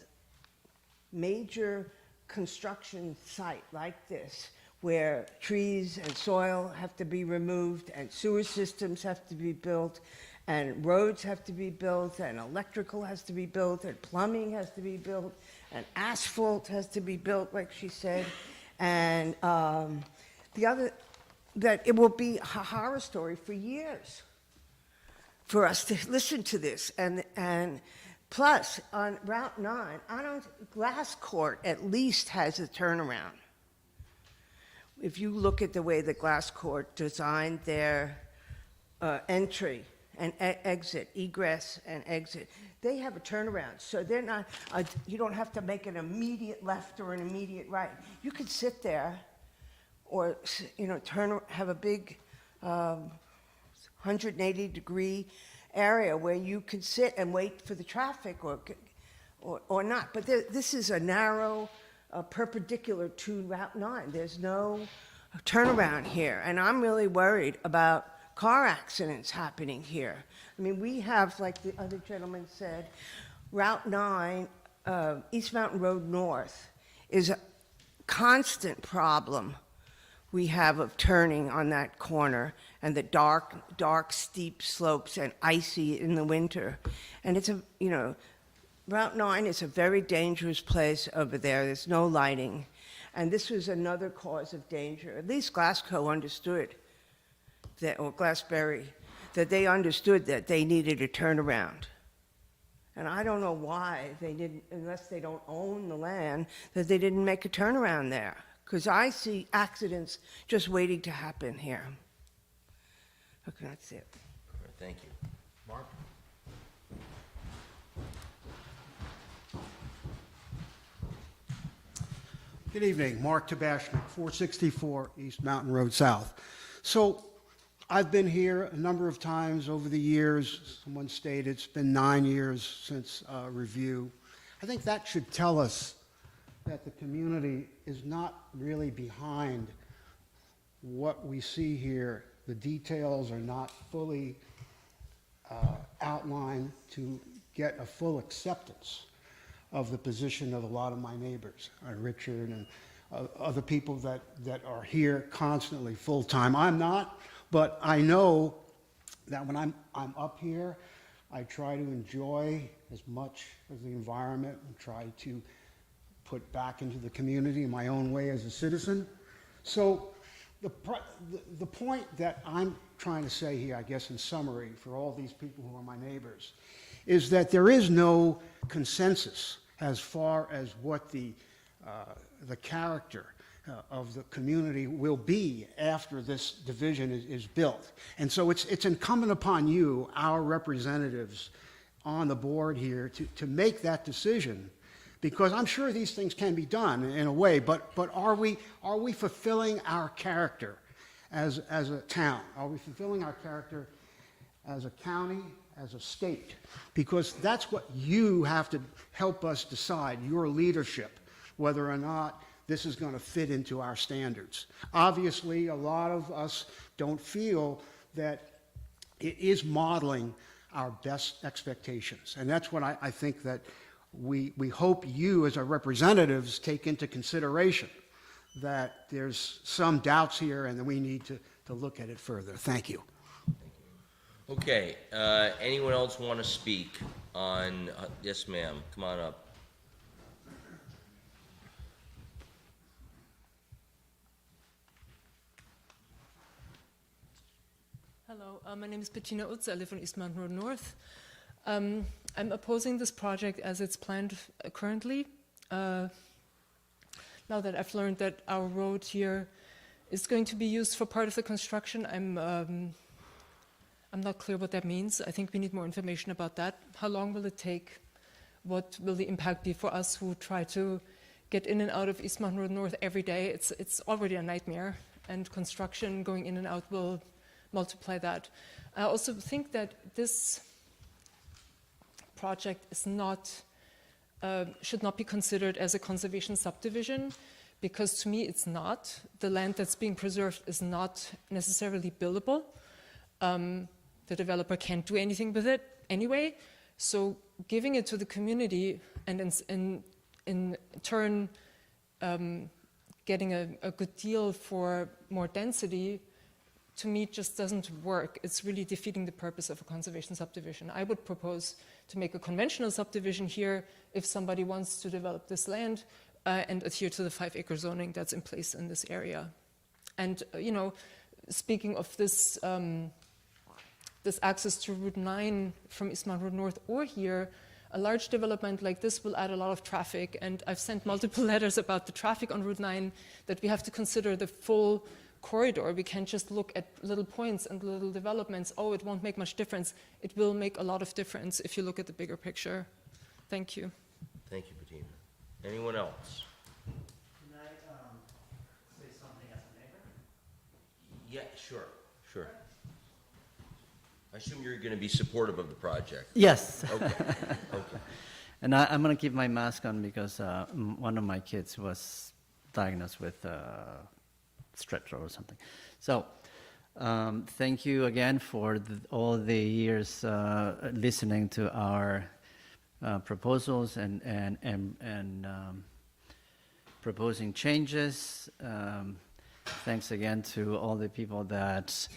major construction site like this, where trees and soil have to be removed and sewer systems have to be built and roads have to be built and electrical has to be built and plumbing has to be built and asphalt has to be built, like she said, and that it will be a horror story for years for us to listen to this. And plus, on Route 9, Glass Court at least has a turnaround. If you look at the way the Glass Court designed their entry and exit, egress and exit, they have a turnaround. So they're not, you don't have to make an immediate left or an immediate right. You could sit there or, have a big 180-degree area where you can sit and wait for the traffic or not. But this is a narrow, perpendicular to Route 9. There's no turnaround here. And I'm really worried about car accidents happening here. I mean, we have, like the other gentleman said, Route 9, East Mountain Road North, is a constant problem we have of turning on that corner and the dark, steep slopes and icy in the winter. And it's Route 9 is a very dangerous place over there. There's no lighting. And this was another cause of danger. At least Glasgow understood that, or Glassberry, that they understood that they needed a turnaround. And I don't know why they didn't, unless they don't own the land, that they didn't make a turnaround there. Because I see accidents just waiting to happen here. Okay, that's it. All right, thank you. Mark? Good evening, Mark Tabashnik, 464 East Mountain Road South. So I've been here a number of times over the years. Someone stated it's been 9 years since review. I think that should tell us that the community is not really behind what we see here. The details are not fully outlined to get a full acceptance of the position of a lot of my neighbors, Richard and other people that are here constantly, full-time. I'm not, but I know that when I'm up here, I try to enjoy as much of the environment and try to put back into the community in my own way as a citizen. So the point that I'm trying to say here, I guess in summary, for all these people who are my neighbors, is that there is no consensus as far as what the character of the community will be after this division is built. And so it's incumbent upon you, our representatives on the board here, to make that decision, because I'm sure these things can be done in a way, but are we fulfilling our character as a town? Are we fulfilling our character as a county, as a state? Because that's what you have to help us decide, your leadership, whether or not this is going to fit into our standards. Obviously, a lot of us don't feel that it is modeling our best expectations. And that's what I think that we hope you as our representatives take into consideration, that there's some doubts here and that we need to look at it further. Thank you. Okay, anyone else want to speak on, yes ma'am, come on up. Hello, my name is Bettina Utz. I live on East Mountain Road North. I'm opposing this project as it's planned currently. Now that I've learned that our road here is going to be used for part of the construction, I'm not clear what that means. I think we need more information about that. How long will it take? What will the impact be for us who try to get in and out of East Mountain Road North every day? It's already a nightmare, and construction going in and out will multiply that. I also think that this project is not, should not be considered as a conservation subdivision, because to me it's not. The land that's being preserved is not necessarily buildable. The developer can't do anything with it anyway, so giving it to the community and in turn getting a good deal for more density, to me just doesn't work. It's really defeating the purpose of a conservation subdivision. I would propose to make a conventional subdivision here if somebody wants to develop this land and adhere to the 5-acre zoning that's in place in this area. And you know, speaking of this this access to Route 9 from East Mountain Road North or here, a large development like this will add a lot of traffic, and I've sent multiple letters about the traffic on Route 9, that we have to consider the full corridor. We can't just look at little points and little developments. Oh, it won't make much difference. It will make a lot of difference if you look at the bigger picture. Thank you. Thank you, Bettina. Anyone else? Can I say something as a neighbor? Yeah, sure, sure. I assume you're going to be supportive of the project. Yes. Okay, okay. And I'm going to keep my mask on because one of my kids was diagnosed with strep throat or something. So thank you again for all the years listening to our proposals and proposing changes. Thanks again to all the people that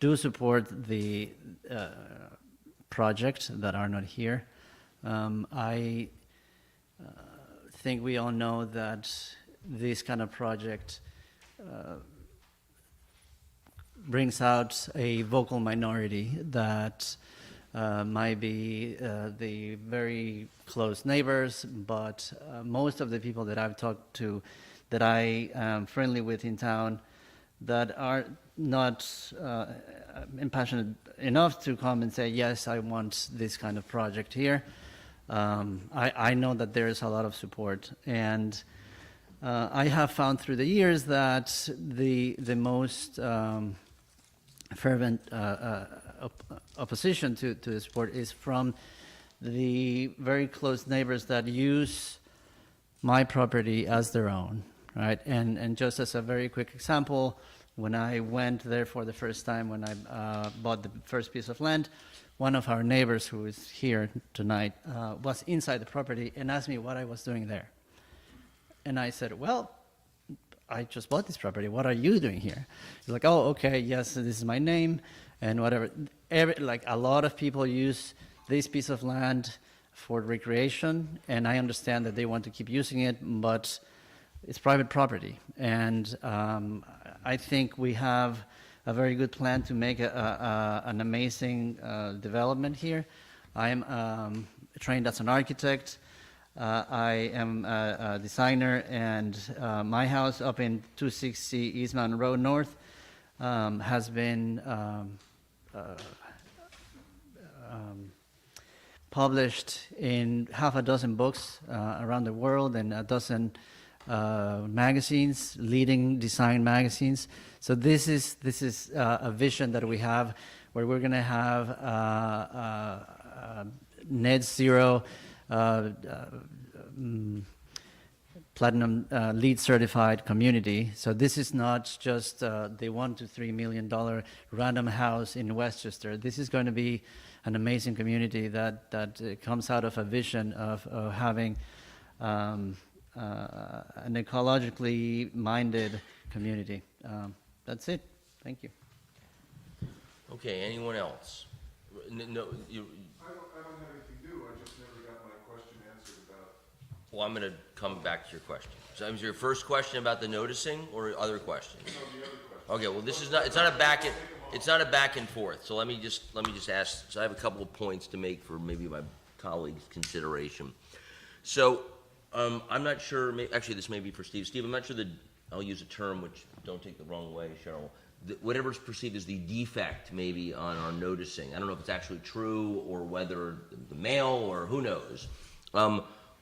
do support the project that are not here. I think we all know that this kind of project brings out a vocal minority that might be the very close neighbors, but most of the people that I've talked to, that I am friendly with in town, that are not impassioned enough to come and say, yes, I want this kind of project here. I know that there is a lot of support, and I have found through the years that the most fervent opposition to the support is from the very close neighbors that use my property as their own, right? And just as a very quick example, when I went there for the first time, when I bought the first piece of land, one of our neighbors who is here tonight was inside the property and asked me what I was doing there. And I said, well, I just bought this property. What are you doing here? He's like, oh, okay, yes, this is my name and whatever. Like a lot of people use this piece of land for recreation, and I understand that they want to keep using it, but it's private property. And I think we have a very good plan to make an amazing development here. I'm trained as an architect. I am a designer, and my house up in 260 East Mountain Road North has been published in half a dozen books around the world and a dozen magazines, leading design magazines. So this is a vision that we have, where we're going to have net zero platinum LEED certified community. So this is not just the $1 to $3 million random house in Westchester. This is going to be an amazing community that comes out of a vision of having an ecologically minded community. That's it. Thank you. Okay, anyone else? No, you. I don't have anything new, I just never got my question answered about. Well, I'm going to come back to your question. So is your first question about the noticing or other questions? No, the other question. Okay, well, this is not, it's not a back and forth. So let me just ask, so I have a couple of points to make for maybe my colleagues' consideration. So, I'm not sure, actually this may be for Steve. Steve, I'm not sure that, I'll use a term which, don't take the wrong way, Cheryl. Whatever's perceived as the defect maybe on our noticing. I don't know if it's actually true or whether the mail or who knows.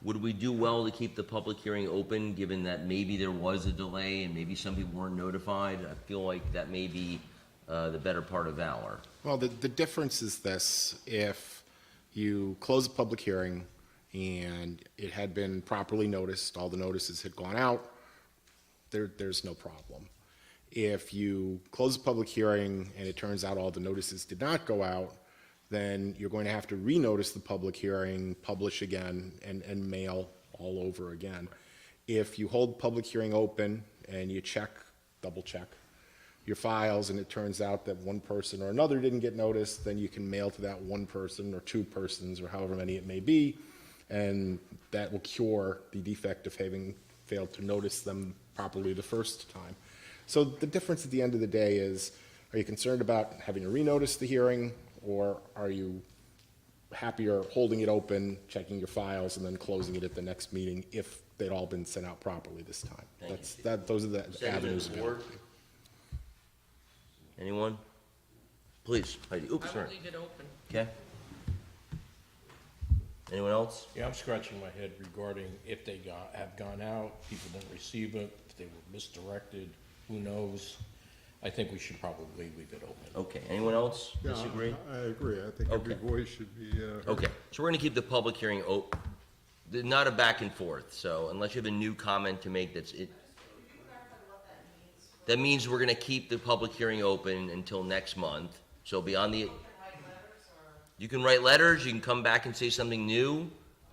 Would we do well to keep the public hearing open, given that maybe there was a delay and maybe some people weren't notified? I feel like that may be the better part of valor. Well, the difference is this: if you close a public hearing and it had been properly noticed, all the notices had gone out, there's no problem. If you close a public hearing and it turns out all the notices did not go out, then you're going to have to renotice the public hearing, publish again, and mail all over again. If you hold the public hearing open and you double check your files, and it turns out that one person or another didn't get noticed, then you can mail to that one person or two persons or however many it may be, and that will cure the defect of having failed to notice them properly the first time. So the difference at the end of the day is, are you concerned about having to renotice the hearing, or are you happier holding it open, checking your files, and then closing it at the next meeting if they'd all been sent out properly this time? Those are the avenues available. Anyone? Please, Heidi. Oops, sorry. leave it open. Okay. Anyone else? Yeah, I'm scratching my head regarding if they have gone out, people didn't receive it, if they were misdirected, who knows? I think we should probably leave it open. Okay, anyone else disagree? I agree. I think every voice should be heard. Okay, so we're going to keep the public hearing open, not a back and forth, so unless you have a new comment to make, that's it. That means we're going to keep the public hearing open until next month, so beyond the... You can write letters, you can come back and say something new,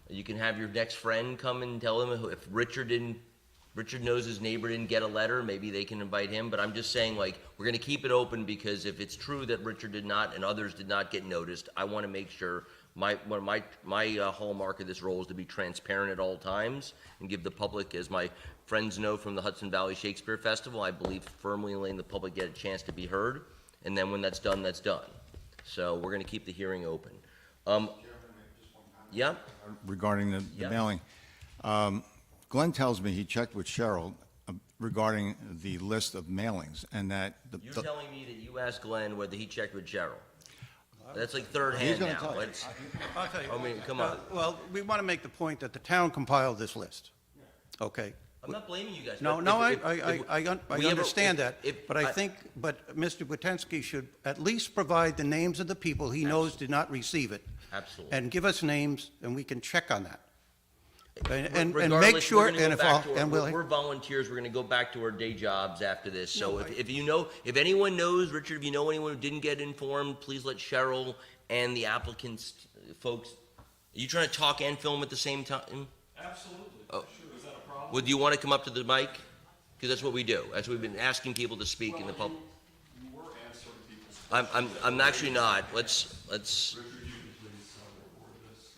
you can have your next friend come and tell him if Richard knows his neighbor didn't get a letter, maybe they can invite him, but I'm just saying, like, we're going to keep it open because if it's true that Richard did not and others did not get noticed, I want to make sure my hallmark of this role is to be transparent at all times and give the public, as my friends know from the Hudson Valley Shakespeare Festival, I believe firmly in letting the public get a chance to be heard, and then when that's done, that's done. So we're going to keep the hearing open. Yeah, regarding the Yep. mailing. Glenn tells me he checked with Cheryl regarding the list of mailings, and that you're telling me that you asked Glenn whether he checked with Cheryl. That's like third He's hand gonna now. tell you. Let's- I'll tell you. I mean, come on. Well, we want to make the point that the town compiled this list. Okay? I'm not blaming you guys. No, but no, if- I we ever- understand if- that, if- but I think, but Mr. Witensky should at least provide the names of the people he knows did not receive it. Absolutely. And give us names, and we can check on that. And Regardless, make sure, we're gonna and go if back I'll, to our- and we'll, we're volunteers, we're gonna go back to our day jobs after this, so No, if anyone knows, Richard, if you know anyone who didn't get informed, please let Cheryl and the applicants, folks, are you trying to talk and film at the same time? Absolutely. Oh. Sure, is that a problem? Well, do you want to come up to the mic? Because that's what we do, that's what we've been asking people to speak in the public. You were answering people's I'm actually not, let's, Richard, you can please record this.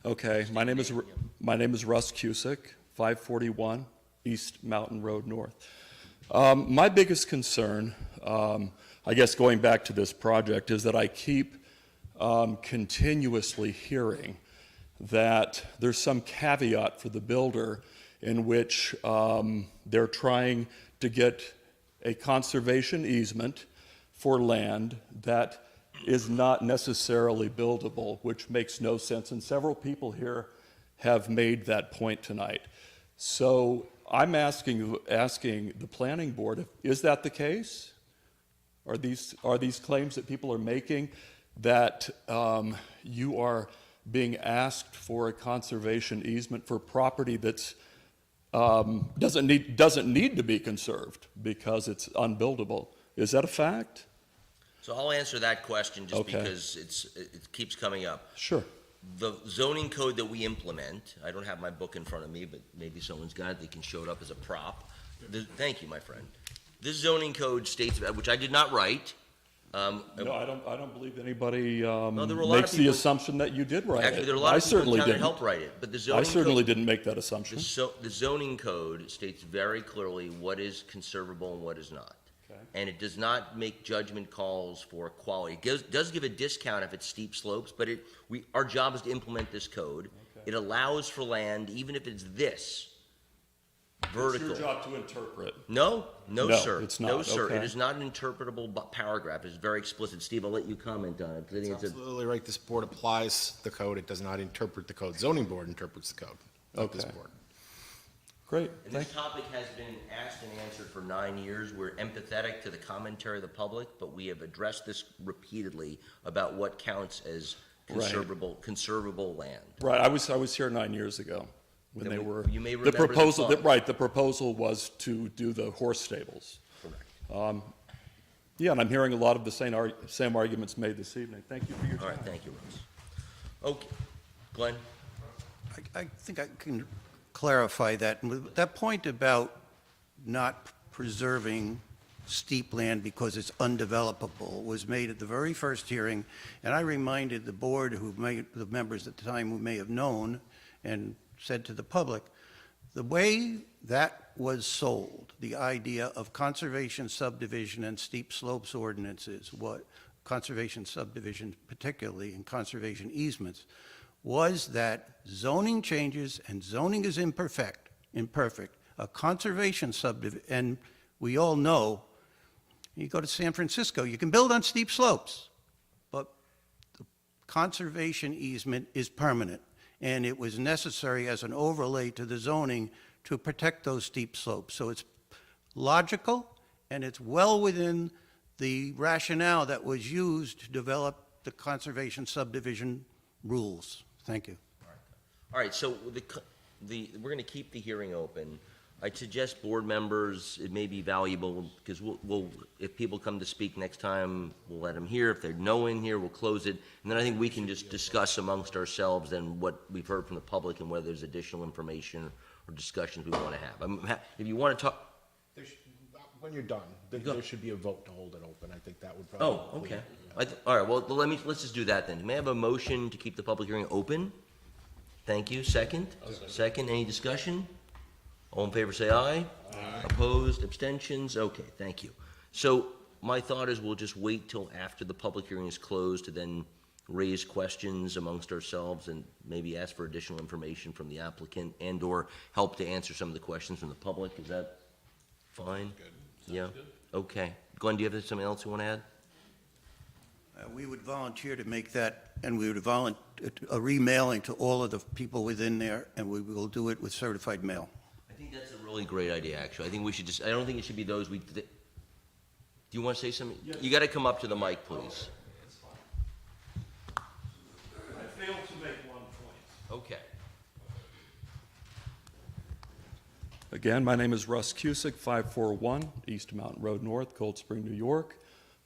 Okay, my name is Russ Cusick, 541 East Mountain Road North. My biggest concern, I guess going back to this project, is that I keep continuously hearing that there's some caveat for the builder in which they're trying to get a conservation easement for land that is not necessarily buildable, which makes no sense. And several people here have made that point tonight. So I'm asking the planning board, is that the case? Are these claims that people are making that you are being asked for a conservation easement for property that's doesn't need to be conserved because it's unbuildable? Is that a fact? So I'll answer that question just Okay. because it keeps coming up. Sure. The zoning code that we implement, I don't have my book in front of me, but maybe someone's got it, they can show it up as a prop. Thank you, my friend. This zoning code states, which I did not write. No, I don't believe anybody there were a lot of makes the people- assumption that you did write it. Actually, there are a lot I of people in certainly town that didn't. helped write it, but the I zoning certainly code, didn't make that assumption. the zoning code states very clearly what is conservable and what is not. Okay. And it does not make judgment calls for quality. It does give a discount if it's steep slopes, but our job is to implement this code. Okay. It allows for land, even if it's this vertical. It's your job to interpret. No, No, sir. it's No, not. sir. Okay. It is not an interpretable paragraph. It's very explicit. Steve, I'll let you comment on it. 'Cause I think That's it's a- absolutely right. This board applies the code. It does not interpret the code. Zoning board interprets the code, not this Okay. board. Great. And this topic has been asked and answered for 9 years. We're empathetic to the commentary of the public, but we have addressed this repeatedly about what counts as Right. conservable land. Right, I was here 9 years ago when Then they we- were. you may the remember the proposal. fund. Right, the proposal was to do the horse stables. Correct. Yeah, and I'm hearing a lot of the same arguments made this evening. Thank you for your All time. right, thank you, Russ. Okay, Glenn? I think I can clarify that. That point about not preserving steep land because it's undevelopable was made at the very first hearing, and I reminded the board, the members at the time who may have known, and said to the public, the way that was sold, the idea of conservation subdivision and steep slopes ordinances, what conservation subdivision particularly and conservation easements, was that zoning changes, and zoning is imperfect, a conservation subdivision, and we all know, you go to San Francisco, you can build on steep slopes, but the conservation easement is permanent, and it was necessary as an overlay to the zoning to protect those steep slopes. So it's logical, and it's well within the rationale that was used to develop the conservation subdivision rules. Thank you. All right, so we're going to keep the hearing open. I'd suggest board members, it may be valuable, because if people come to speak next time, we'll let them hear. If they're no in here, we'll close it. And then I think we can just discuss amongst ourselves then what we've heard from the public and whether there's additional information or discussions we want to have. If you want to talk. When you're done, there should be a vote to hold it open. I think that would Oh, probably. okay. All right, well, let's just do that then. May I have a motion to keep the public hearing open? Thank you. Second? Second, any discussion? All in favor say aye. Aye. Opposed, abstentions? Okay, thank you. So my thought is we'll just wait till after the public hearing is closed to then raise questions amongst ourselves and maybe ask for additional information from the applicant and/or help to answer some of the questions from the public. Is that fine? Yeah? Okay. Glenn, do you have something else you want to add? We would volunteer to make that, and we would volunteer a remailing to all of the people within there, and we will do it with certified mail. I think that's a really great idea, actually. I think we should just, I don't think it should be those do you want to say something? You got to come up to the mic, please. I failed to make one point. Okay. Again, my name is Russ Cusick, 541 East Mountain Road North, Cold Spring, New York,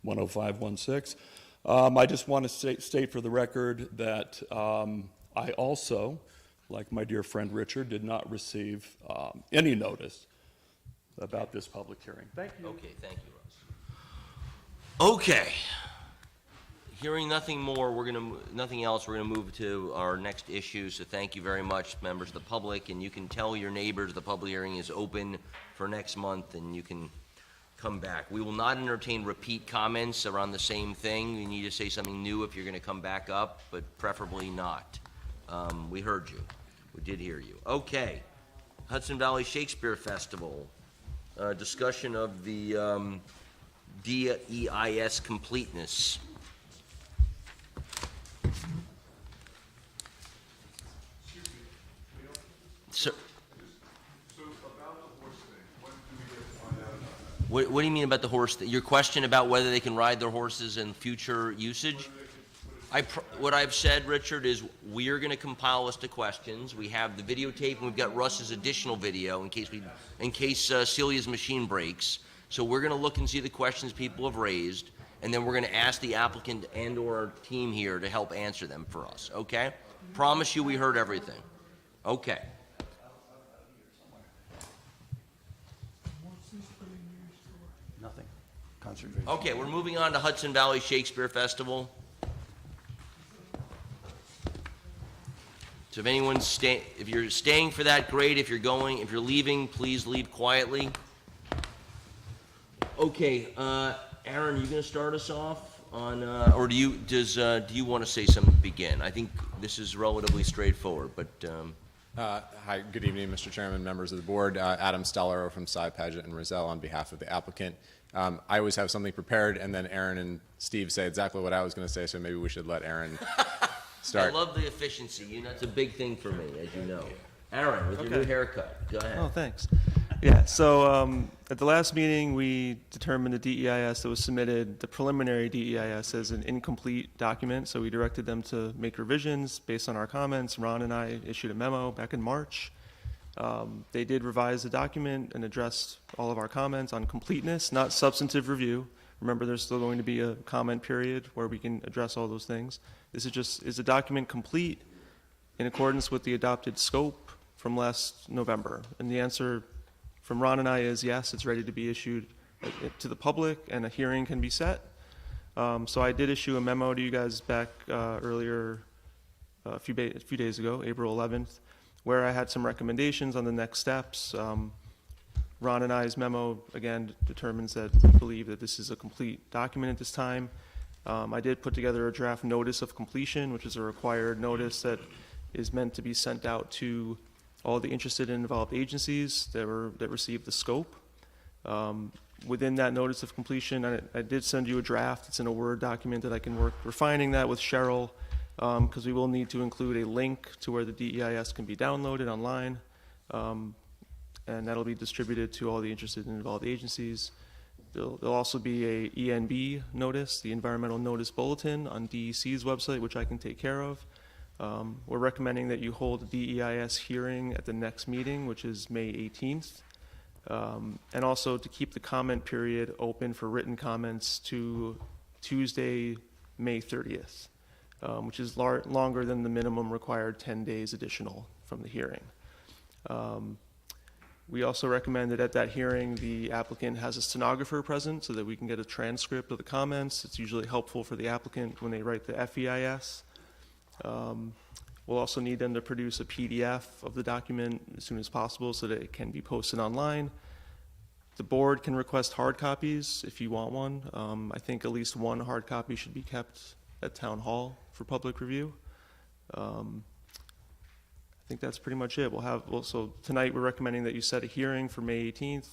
10516. I just want to state for the record that I also, like my dear friend Richard, did not receive any notice about this public hearing. Thank you. Okay, thank you, Russ. Okay. Hearing nothing more, nothing else, we're gonna move to our next issue. So thank you very much, members of the public, and you can tell your neighbors the public hearing is open for next month, and you can come back. We will not entertain repeat comments around the same thing. You need to say something new if you're gonna come back up, but preferably not. We heard you. We did hear you. Okay. Hudson Valley Shakespeare Festival. Discussion of the DEIS completeness. So, what do you mean about the horse thing? Your question about whether they can ride their horses in future usage? What I've said, Richard, is we are going to compile a list of questions. We have the videotape, and we've got Russ's additional video in case Celia's machine breaks. So we're going to look and see the questions people have raised, and then we're going to ask the applicant and/or our team here to help answer them for us. Okay? Promise you, we heard everything. Okay. Nothing. Conservation. Okay, we're moving on to Hudson Valley Shakespeare Festival. So if you're staying for that, great. If you're leaving, please leave quietly. Okay, Aaron, are you going to start us off on, or do you want to say something to begin? I think this is relatively straightforward, but. Hi, good evening, Mr. Chairman, members of the board. Adam Stellaro from Cy Paget and Roselle on behalf of the applicant. I always have something prepared, and then Aaron and Steve say exactly what I was going to say, so maybe we should let Aaron start. I love the efficiency. That's a big thing for me, as you know. Aaron, with your new haircut, go ahead. Oh, thanks. Yeah, so at the last meeting, we determined the DEIS that was submitted, the preliminary DEIS, as an incomplete document, so we directed them to make revisions based on our comments. Ron and I issued a memo back in March. They did revise the document and address all of our comments on completeness, not substantive review. Remember, there's still going to be a comment period where we can address all those things. This is the document complete in accordance with the adopted scope from last November? And the answer from Ron and I is yes, it's ready to be issued to the public, and a hearing can be set. So I did issue a memo to you guys back earlier, a few days ago, April 11th, where I had some recommendations on the next steps. Ron and I's memo, again, determines that we believe that this is a complete document at this time. I did put together a draft notice of completion, which is a required notice that is meant to be sent out to all the interested and involved agencies that received the scope. Within that notice of completion, I did send you a draft. It's in a Word document that I can work refining that with Cheryl, because we will need to include a link to where the DEIS can be downloaded online, and that'll be distributed to all the interested and involved agencies. There'll also be a ENB notice, the Environmental Notice Bulletin, on DEC's website, which I can take care of. We're recommending that you hold a DEIS hearing at the next meeting, which is May 18th. And also to keep the comment period open for written comments to Tuesday, May 30th, which is longer than the minimum required 10 days additional from the hearing. We also recommend that at that hearing, the applicant has a stenographer present so that we can get a transcript of the comments. It's usually helpful for the applicant when they write the FEIS. We'll also need them to produce a PDF of the document as soon as possible so that it can be posted online. The board can request hard copies if you want one. I think at least one hard copy should be kept at Town Hall for public review. I think that's pretty much it. So tonight we're recommending that you set a hearing for May 18th.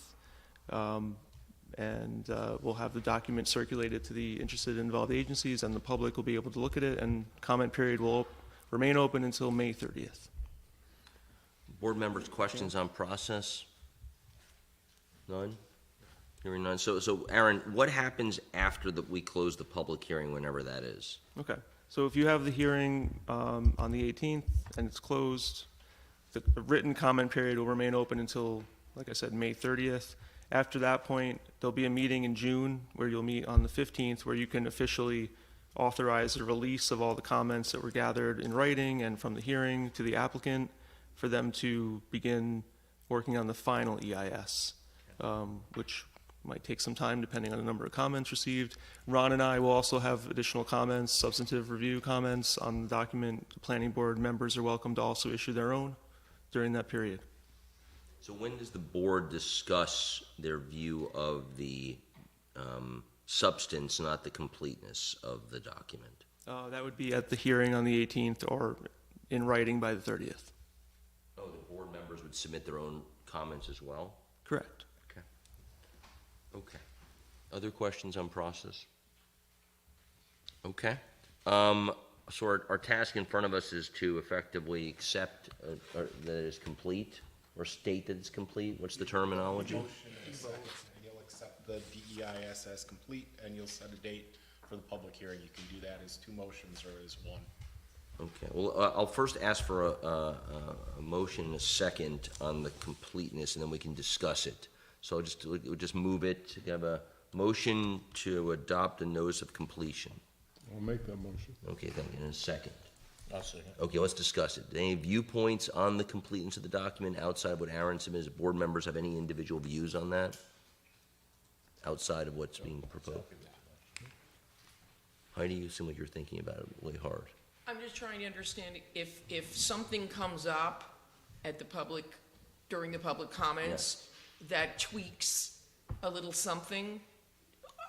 And we'll have the document circulated to the interested and involved agencies, and the public will be able to look at it, and comment period will remain open until May 30th. Board members, questions on process? None? Hearing none. So Aaron, what happens after we close the public hearing, whenever that is? Okay, so if you have the hearing on the 18th and it's closed, the written comment period will remain open until, like I said, May 30th. After that point, there'll be a meeting in June where you'll meet on the 15th, where you can officially authorize the release of all the comments that were gathered in writing and from the hearing to the applicant for them to begin working on the final EIS, which might take some time depending on the number of comments received. Ron and I will also have additional comments, substantive review comments on the document. The planning board members are welcome to also issue their own during that period. So when does the board discuss their view of the substance, not the completeness of the document? That would be at the hearing on the 18th or in writing by the 30th. Oh, the board members would submit their own comments as well? Correct. Okay. Okay. Other questions on process? Okay. So our task in front of us is to effectively accept that it is complete, or state that it's complete. What's the terminology? Motion and a second, and you'll accept the DEIS as complete, and you'll set a date for the public hearing. You can do that as two motions or as one. Okay, well, I'll first ask for a motion and a second on the completeness, and then we can discuss it. So we'll just move it to have a motion to adopt a notice of completion. I'll make that motion. Okay, thank you. And a second. I'll second. Okay, let's discuss it. Any viewpoints on the completeness of the document outside of what Aaron submitted? Board members have any individual views on that? Outside of what's being proposed? Heidi, you seem like you're thinking about it really hard. I'm just trying to understand if something comes up at the public, during the public comments, that tweaks a little something,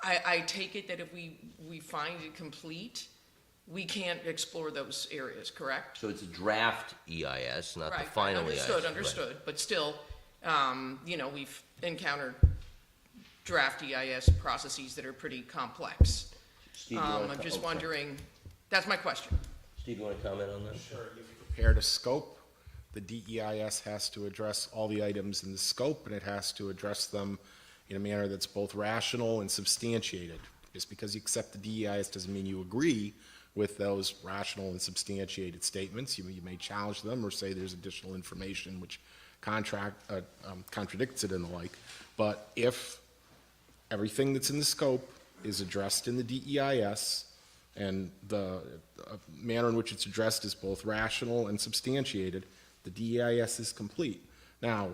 I take it that if we find it complete, we can't explore those areas, correct? So it's a draft EIS, not the Right, final EIS. Understood, right. but still, we've encountered draft EIS processes that are pretty complex. Steve, you wanna I'm just okay. wondering, that's my question. Steve, you want to comment on that? Sure. You've prepared a scope. The DEIS has to address all the items in the scope, and it has to address them in a manner that's both rational and substantiated. Just because you accept the DEIS doesn't mean you agree with those rational and substantiated statements. You may challenge them or say there's additional information which contradicts it and the like. But if everything that's in the scope is addressed in the DEIS, and the manner in which it's addressed is both rational and substantiated, the DEIS is complete. Now,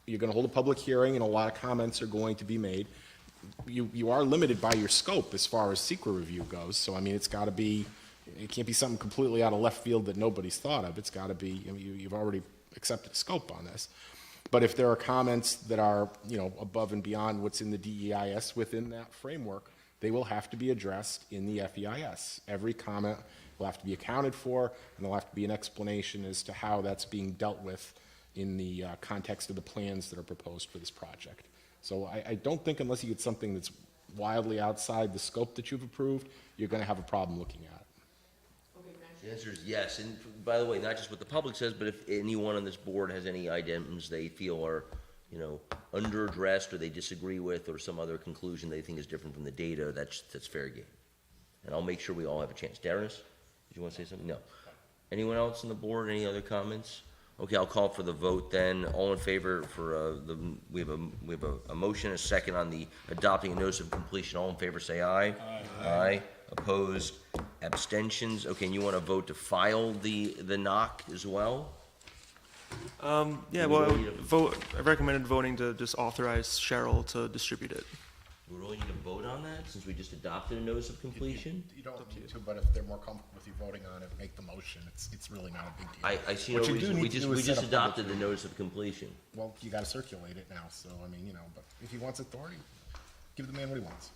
you're going to hold a public hearing, and a lot of comments are going to be made. You are limited by your scope as far as secret review goes, so I mean, it's got to be, it can't be something completely out of left field that nobody's thought of. It's got to be, you've already accepted a scope on this. But if there are comments that are, above and beyond what's in the DEIS within that framework, they will have to be addressed in the FEIS. Every comment will have to be accounted for, and there'll have to be an explanation as to how that's being dealt with in the context of the plans that are proposed for this project. So I don't think unless you get something that's wildly outside the scope that you've approved, you're going to have a problem looking at it. The answer is yes. And by the way, not just what the public says, but if anyone on this board has any items they feel are, under-addressed or they disagree with, or some other conclusion they think is different from the data, that's fair game. And I'll make sure we all have a chance. Darius, did you want to say something? No. Anyone else on the board? Any other comments? Okay, I'll call for the vote then. All in favor for we have a motion, a second on the adopting a notice of completion. All in favor say aye. Aye. Aye. Opposed? Abstentions? Okay, and you want to vote to file the knock as well? Yeah, well, I recommended voting to just authorize Cheryl to distribute it. We really need to vote on that? that, since we just adopted a notice of completion? You don't need to, but if they're more comfortable with you voting on it, make the motion. It's really not a big deal. I see no What you do reason, need we to just, do is we set just a public adopted the hearing. notice of completion. Well, you gotta circulate it now, so, I mean, but if he wants authority, give the man what he wants.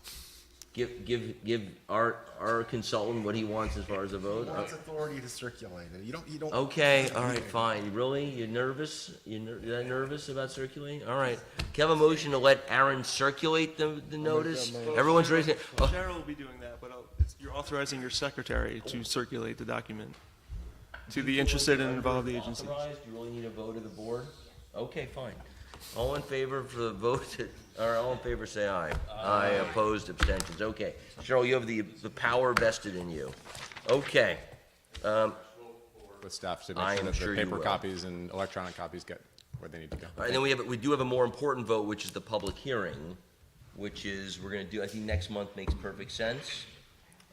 Give our consultant what he wants as far as a vote? He wants authority to circulate it. You don't. Okay, all right, fine. Really? You nervous? You that nervous about circulating? All right. Can I have a motion to let Aaron circulate the notice? Everyone's raising it. Oh, Cheryl will be doing that, but you're authorizing your secretary to circulate the document to the interested and involved agencies. authorized? Do you really need a vote of the board? Okay, fine. All in favor for the vote, or all in favor say aye. Aye, opposed, abstentions. Okay. Cheryl, you have the power vested in you. Okay. With staff to I make am sure that sure the you paper will. copies and electronic copies get where they need to go. All right, then we do have a more important vote, which is the public hearing, which is, we're gonna do, I think next month makes perfect sense.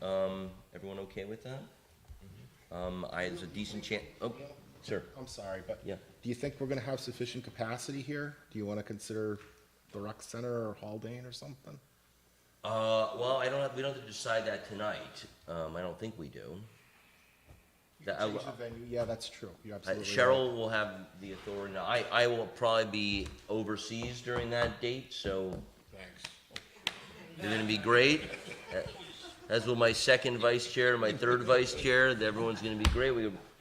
Everyone okay with that? There's a decent chance, oh, sir. I'm sorry, but Yeah. do you think we're gonna have sufficient capacity here? Do you wanna consider the rec center or Haldane or something? Well, we don't have to decide that tonight. I don't think we do. Change the venue, yeah, that's true. You're absolutely right. Cheryl will have the authority. Now, I will probably be overseas during that date, so. Thanks. You're gonna be great. As will my second vice chair, my third vice chair. Everyone's gonna be great.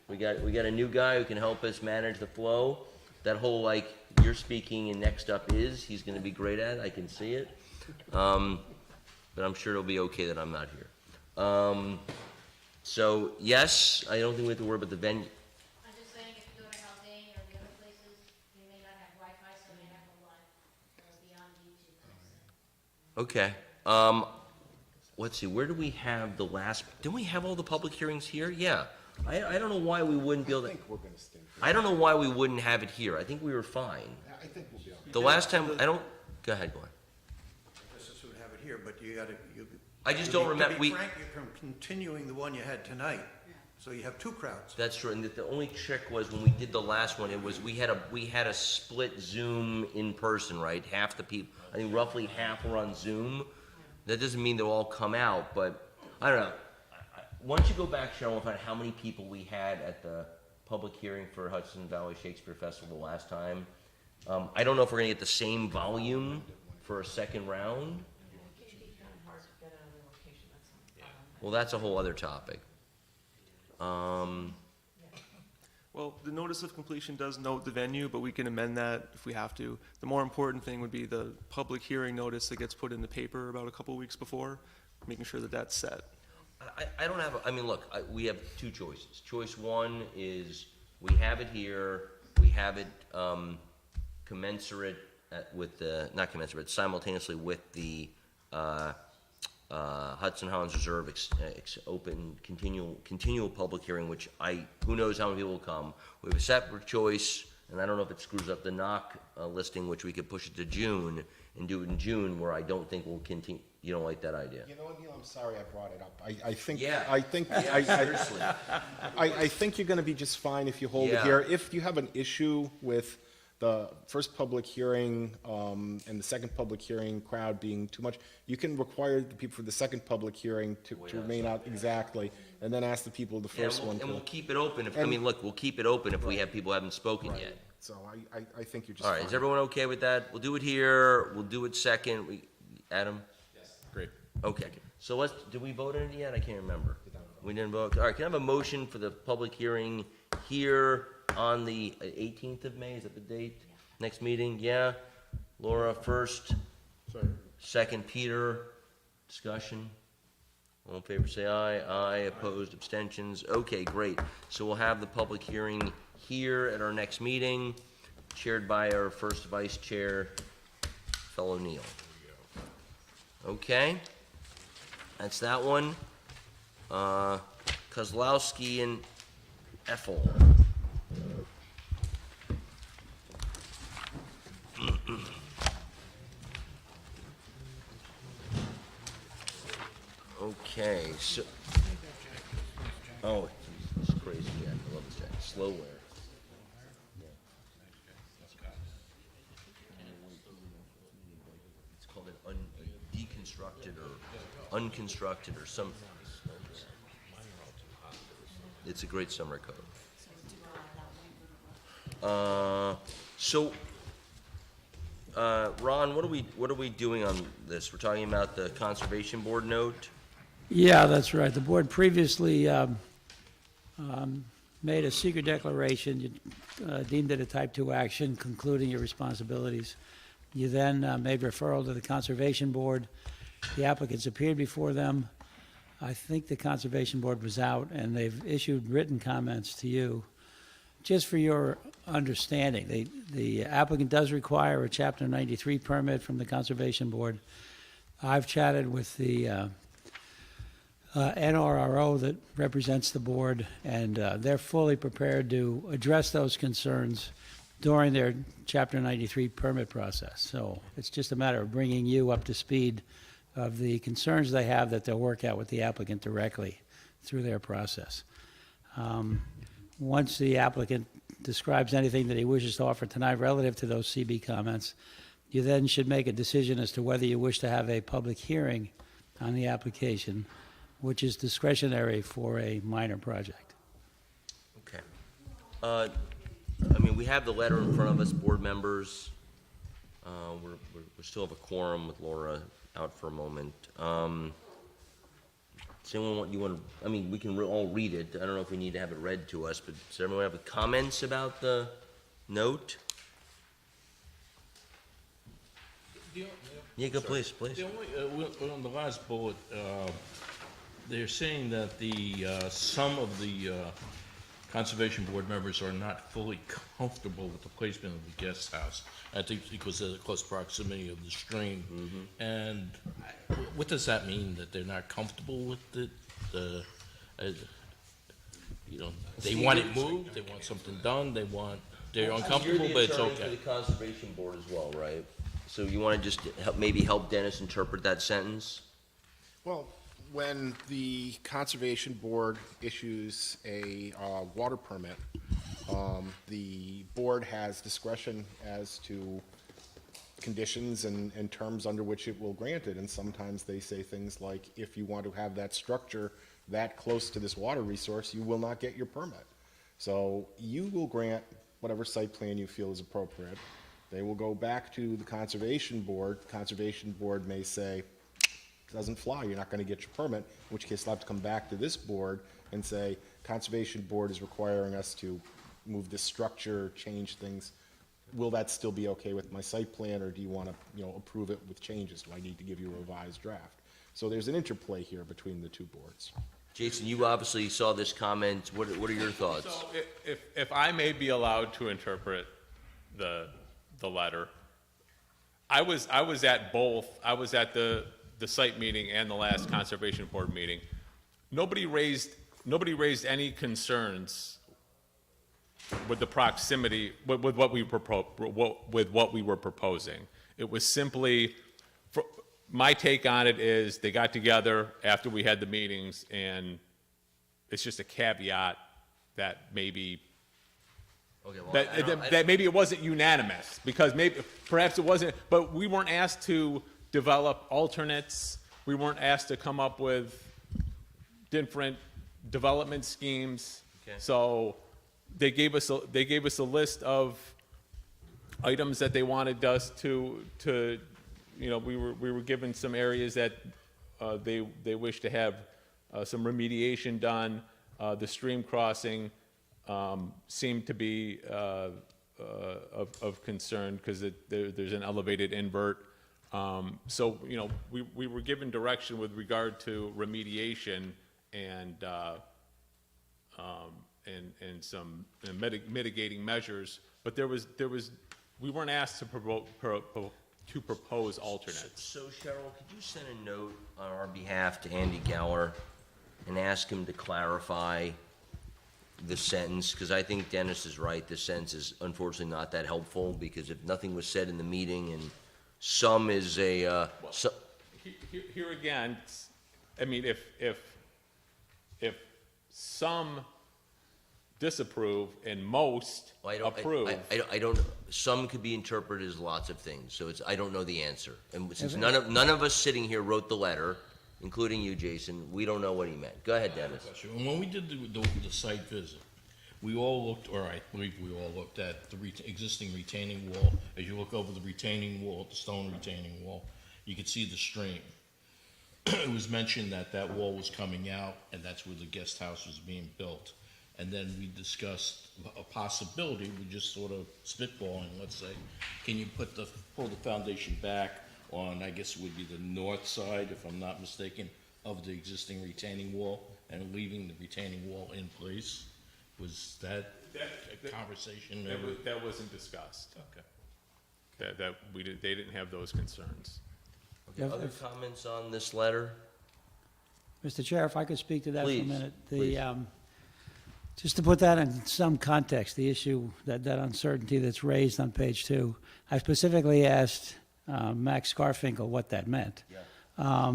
We got a new guy who can help us manage the flow. That whole, like, you're speaking and next up is, he's gonna be great at, I can see it. But I'm sure it'll be okay that I'm not here. So, yes, I don't think we have to worry about the venue. I'm just saying, if you go to Haldane or the other places, you may not have Wi-Fi, so they have a line beyond YouTube. Okay. Let's see, where do we have the last, didn't we have all the public hearings here? Yeah. I don't know why we wouldn't be able to. I think we're gonna stay. I don't know why we wouldn't have it here. I think we were fine. I think we'll be all right. The last time, go ahead, go on. This is would have it here, but you gotta, I just don't remember, To be frank, you're continuing the one you had tonight, so you have two crowds. That's true, and the only trick was when we did the last one, it was, we had a split Zoom in person, right? Half the people, I think roughly half were on Zoom. That doesn't mean they'll all come out, but, I don't know. Once you go back, Cheryl, and find how many people we had at the public hearing for Hudson Valley Shakespeare Festival last time. I don't know if we're gonna get the same volume for a second round. Well, that's a whole other topic. Well, the notice of completion does note the venue, but we can amend that if we have to. The more important thing would be the public hearing notice that gets put in the paper about a couple weeks before, making sure that that's set. I don't have, I mean, look, we have two choices. Choice one is, we have it here, we have it commensurate with the, not commensurate, simultaneously with the Hudson Highlands Reserve open, continual public hearing, which who knows how many people will come. We have a separate choice, and I don't know if it screws up the knock listing, which we could push it to June, and do it in June, where I don't think we'll continue. You don't like that idea? You know what, Neil, I'm sorry I brought it up. I think, Yeah. Seriously. I think you're gonna be just fine if you hold it Yeah. here. If you have an issue with the first public hearing, and the second public hearing crowd being too much, you can require the people for the second public hearing to remain out exactly, and then ask the people of the Yeah, first one to. and we'll keep it open if, I mean, look, we'll keep it open if we have people who haven't spoken yet. So I think you're just All fine. right, is everyone okay with that? We'll do it here, we'll do it second. Adam? Great. Okay, so did we vote on it yet? I can't remember. We didn't vote. All right, can I have a motion for the public hearing here on the 18th of May? Is that the date? Next meeting? Yeah? Laura first. Second, Peter. Discussion. All in favor, say aye. Aye, opposed, abstentions. Okay, great. So we'll have the public hearing here at our next meeting, chaired by our first vice chair, fellow Neil. Okay, that's that one. Kozlowski and Effle. Okay, so, oh, this is crazy, Jack. I love this Jack. Slow wear. It's called a deconstruction. constructed or unconstructed or some. It's a great summer code. Ron, what are we doing on this? We're talking about the Conservation Board note? Yeah, that's right. The board previously made a secret declaration, deemed it a type 2 action, concluding your responsibilities. You then made referral to the Conservation Board. The applicants appeared before them. I think the Conservation Board was out, and they've issued written comments to you. Just for your understanding, the applicant does require a Chapter 93 permit from the Conservation Board. I've chatted with the NRRO that represents the board, and they're fully prepared to address those concerns during their Chapter 93 permit process. So it's just a matter of bringing you up to speed of the concerns they have that they'll work out with the applicant directly through their process. Once the applicant describes anything that he wishes to offer tonight relative to those CB comments, you then should make a decision as to whether you wish to have a public hearing on the application, which is discretionary for a minor project. Okay. I mean, we have the letter in front of us, board members. We still have a quorum with Laura out for a moment. Does anyone I mean, we can all read it. I don't know if we need to have it read to us, but does everyone have comments about the note? Yeah, go, please. The only, on the last bullet, they're saying that some of the Conservation Board members are not fully comfortable with the placement of the guest house. I think because of the close proximity of the stream. Mm-hmm. And what does that mean, that they're not comfortable with it? They want it moved, they want something done, they're uncomfortable, but it's You're the okay. attorney for the Conservation Board as well, right? So you want to just maybe help Dennis interpret that sentence? Well, when the Conservation Board issues a water permit, the board has discretion as to conditions and terms under which it will grant it. And sometimes they say things like, if you want to have that structure that close to this water resource, you will not get your permit. So you will grant whatever site plan you feel is appropriate. They will go back to the Conservation Board. The Conservation Board may say, it doesn't fly, you're not going to get your permit, in which case they'll have to come back to this board and say, Conservation Board is requiring us to move this structure, change things. Will that still be okay with my site plan, or do you want to, approve it with changes? Do I need to give you a revised draft? So there's an interplay here between the two boards. Jason, you obviously saw this comment. What are your thoughts? So if I may be allowed to interpret the letter, I was at both. I was at the site meeting and the last Conservation Board meeting. Nobody raised any concerns with the proximity with what we were proposing. It was simply, my take on it is, they got together after we had the meetings, and it's just a caveat that maybe that maybe it wasn't unanimous, because perhaps it wasn't, but we weren't asked to develop alternates. We weren't asked to come up with different development schemes. Okay. So they gave us a list of items that they wanted us to we were given some areas that they wish to have some remediation done. The stream crossing seemed to be of concern because there's an elevated invert. So we were given direction with regard to remediation and some mitigating measures, but we weren't asked to propose alternates. So Cheryl, could you send a note on our behalf to Andy Gower and ask him to clarify the sentence? Because I think Dennis is right. This sentence is unfortunately not that helpful, because if nothing was said in the meeting and some is a... Here again, I mean, if some disapprove and most approve. I don't, some could be interpreted as lots of things, so I don't know the answer. And since none of us sitting here wrote the letter, including you, Jason, we don't know what he meant. Go ahead, Dennis. When we did the site visit, we all looked, or I believe we all looked at the existing retaining wall. As you look over the retaining wall, the stone retaining wall, you could see the stream. It was mentioned that that wall was coming out, and that's where the guest house was being built. And then we discussed a possibility, we just sort of spitballing, let's say, can you pull the foundation back on, I guess it would be the north side, if I'm not mistaken, of the existing retaining wall, and leaving the retaining wall in place? Was that a conversation? That wasn't discussed. Okay. They didn't have those concerns. Okay, other comments on this letter? Mr. Chair, if I could speak to that for a Please, minute. please. Just to put that in some context, the issue, that uncertainty that's raised on page 2, I specifically asked Max Garfinkel what that meant. Yeah.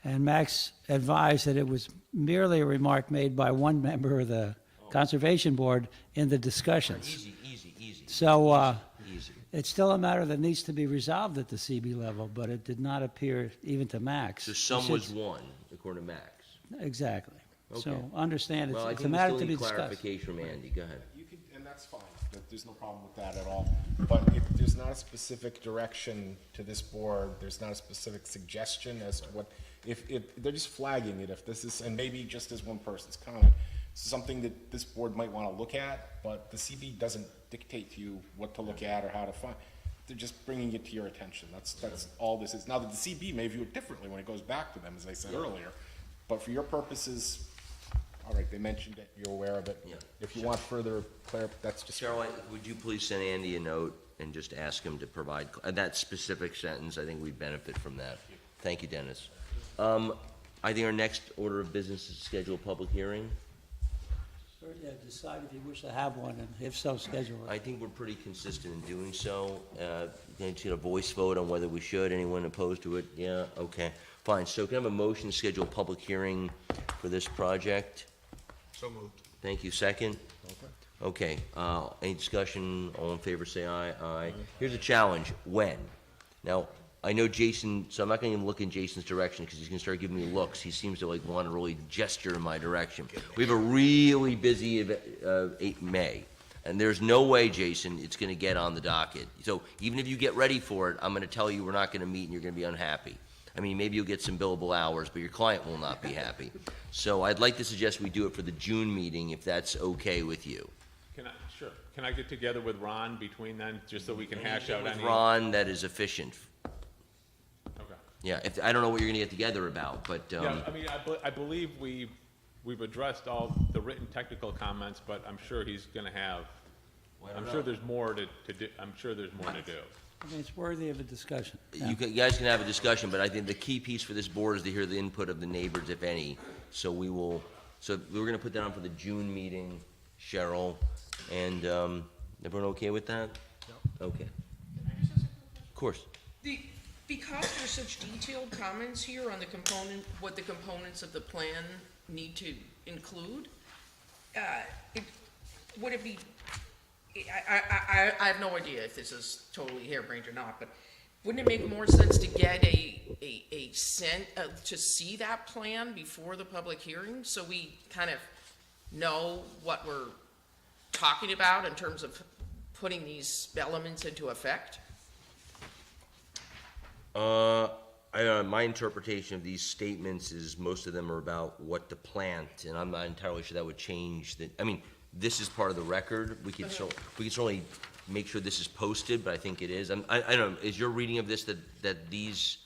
And Max advised that it was merely a remark made by one member of the Conservation Board in the discussions. Easy. So Easy. it's still a matter that needs to be resolved at the CB level, but it did not appear even to Max. So some was one, according to Max. Exactly. Okay. So understand, Well, I it's a think we matter still to be need discussed. clarification from Andy. Go ahead. You could, and that's fine, there's no problem with that at all. But if there's not a specific direction to this board, there's not a specific suggestion as to what, if they're just flagging it, if this is, and maybe just as one person's comment, something that this board might want to look at, but the CB doesn't dictate to you what to look at or how to find. They're just bringing it to your attention. That's all this is. Now, that the CB may view it differently when it goes back to them, as I said earlier, but for your purposes, all right, they mentioned it, you're aware of it. Yeah. If you want further that's just. Cheryl, would you please send Andy a note and just ask him to provide, that specific sentence, I think we'd benefit from that. Thank you, Dennis. I think our next order of business is to schedule a public hearing. Yeah, decide if you wish to have one, and if so, schedule it. I think we're pretty consistent in doing so. Going to get a voice vote on whether we should. Anyone opposed to it? Yeah, okay, fine. So can I have a motion to schedule a public hearing for this project? So moved. Thank you. Second? Okay, any discussion? All in favor, say aye. Aye. Here's a challenge. When? Now, I know Jason, so I'm not gonna even look in Jason's direction, because he's gonna start giving me looks. He seems to like want to really gesture in my direction. We have a really busy May, and there's no way, Jason, it's gonna get on the docket. So even if you get ready for it, I'm gonna tell you we're not gonna meet and you're gonna be unhappy. I mean, maybe you'll get some billable hours, but your client will not be happy. So I'd like to suggest we do it for the June meeting, if that's okay with you. Sure. Can I get together with Ron between then, just so we can hash out With any? Ron, that is efficient. Okay. Yeah, I don't know what you're gonna get together about, but, Yeah, I mean, I believe we've addressed all the written technical comments, but I'm sure he's gonna have, I'm sure there's more to do, I'm sure there's more to do. I mean, it's worthy of a discussion. you guys can have a discussion, but I think the key piece for this board is to hear the input of the neighbors, if any. So we're gonna put that on for the June meeting, Cheryl, and, everyone okay with that? No. Okay. Of course. Because there's such detailed comments here on what the components of the plan need to include, would it be, I have no idea if this is totally harebrained or not, but wouldn't it make more sense to get to see that plan before the public hearing, so we kind of know what we're talking about in terms of putting these elements into effect? My interpretation of these statements is most of them are about what to plant, and I'm not entirely sure that would change the, I mean, this is part of the record. We could certainly make sure this is posted, but I think it is. I don't know, is your reading of this that these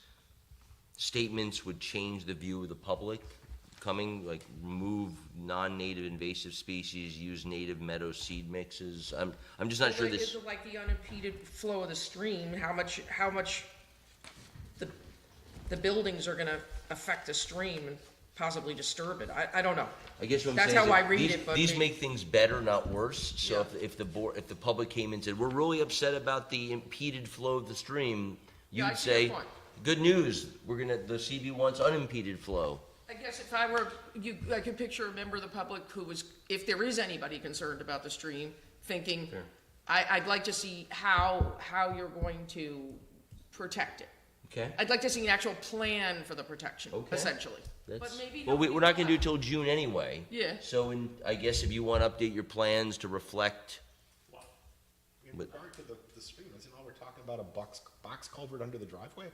statements would change the view of the public coming, like remove non-native invasive species, use native meadow seed mixes? I'm just not sure this. Like the unimpeded flow of the stream, how much the buildings are gonna affect the stream and possibly disturb it. I don't know. I guess what I'm That's saying how is I read it, but these make things better, not worse. So Yeah. if the public came and said, we're really upset about the impeded flow of the stream, Yeah, I you'd see your say, point. good news, the CB wants unimpeded flow. I guess if I were you, I could picture a member of the public who was, if there is anybody concerned about the stream, thinking, Sure. I'd like to see how you're going to protect it. Okay. I'd like to see an actual plan for the protection, Okay. essentially. But That's, maybe well, nobody we're not will gonna do it have- till June anyway. Yeah. So I guess if you want to update your plans to reflect, In regard to the stream, isn't all we're talking about a box culvert under the driveway?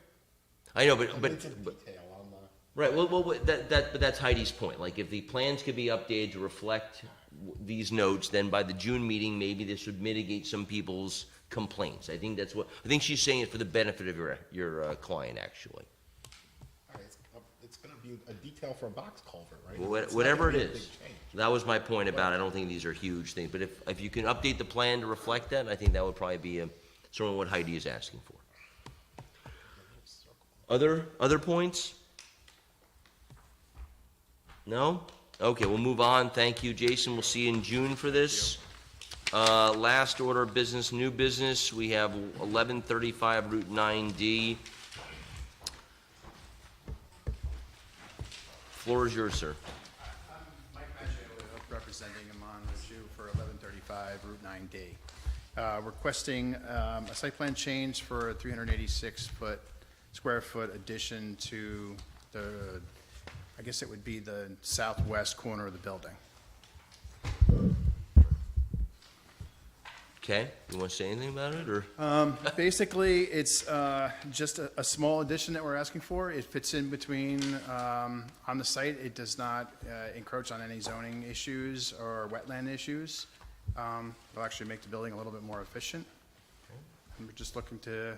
I know, I but, need some detail on the. right, well, but that's Heidi's point. Like, if the plans could be updated to reflect these notes, then by the June meeting, maybe this would mitigate some people's complaints. I think I think she's saying it for the benefit of your client, actually. All right, it's gonna be a detail for a box culvert, right? Well, It's not whatever it gonna be a is. big change. That was my point about, I don't think these are huge things, but if you can update the plan to reflect that, I think that would probably be sort of what Heidi is asking for. Other points? No? Okay, we'll move on. Thank you, Jason. We'll see you in June for this. Last order of business, new business. We have 1135 Route 9D. Floor is yours, sir. Mike Maggio, representing Amon Raju for 1135 Route 9D. Requesting a site plan change for a 386 square foot addition to the, I guess it would be the southwest corner of the building. Okay, you want to say anything about it, or? Basically, it's just a small addition that we're asking for. It fits in between, on the site. It does not encroach on any zoning issues or wetland issues. It'll actually make the building a little bit more efficient. And we're just looking to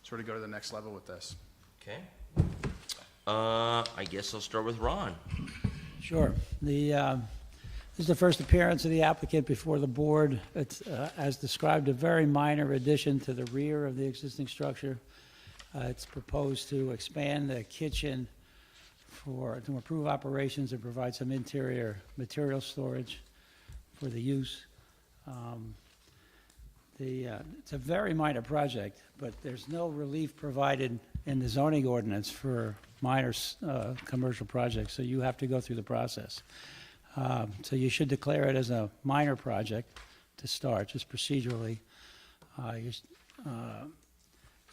sort of go to the next level with this. Okay. I guess I'll start with Ron. Sure. This is the first appearance of the applicant before the board. It's, as described, a very minor addition to the rear of the existing structure. It's proposed to expand the kitchen to improve operations and provide some interior material storage for the use. It's a very minor project, but there's no relief provided in the zoning ordinance for minor commercial projects, so you have to go through the process. So you should declare it as a minor project to start, just procedurally.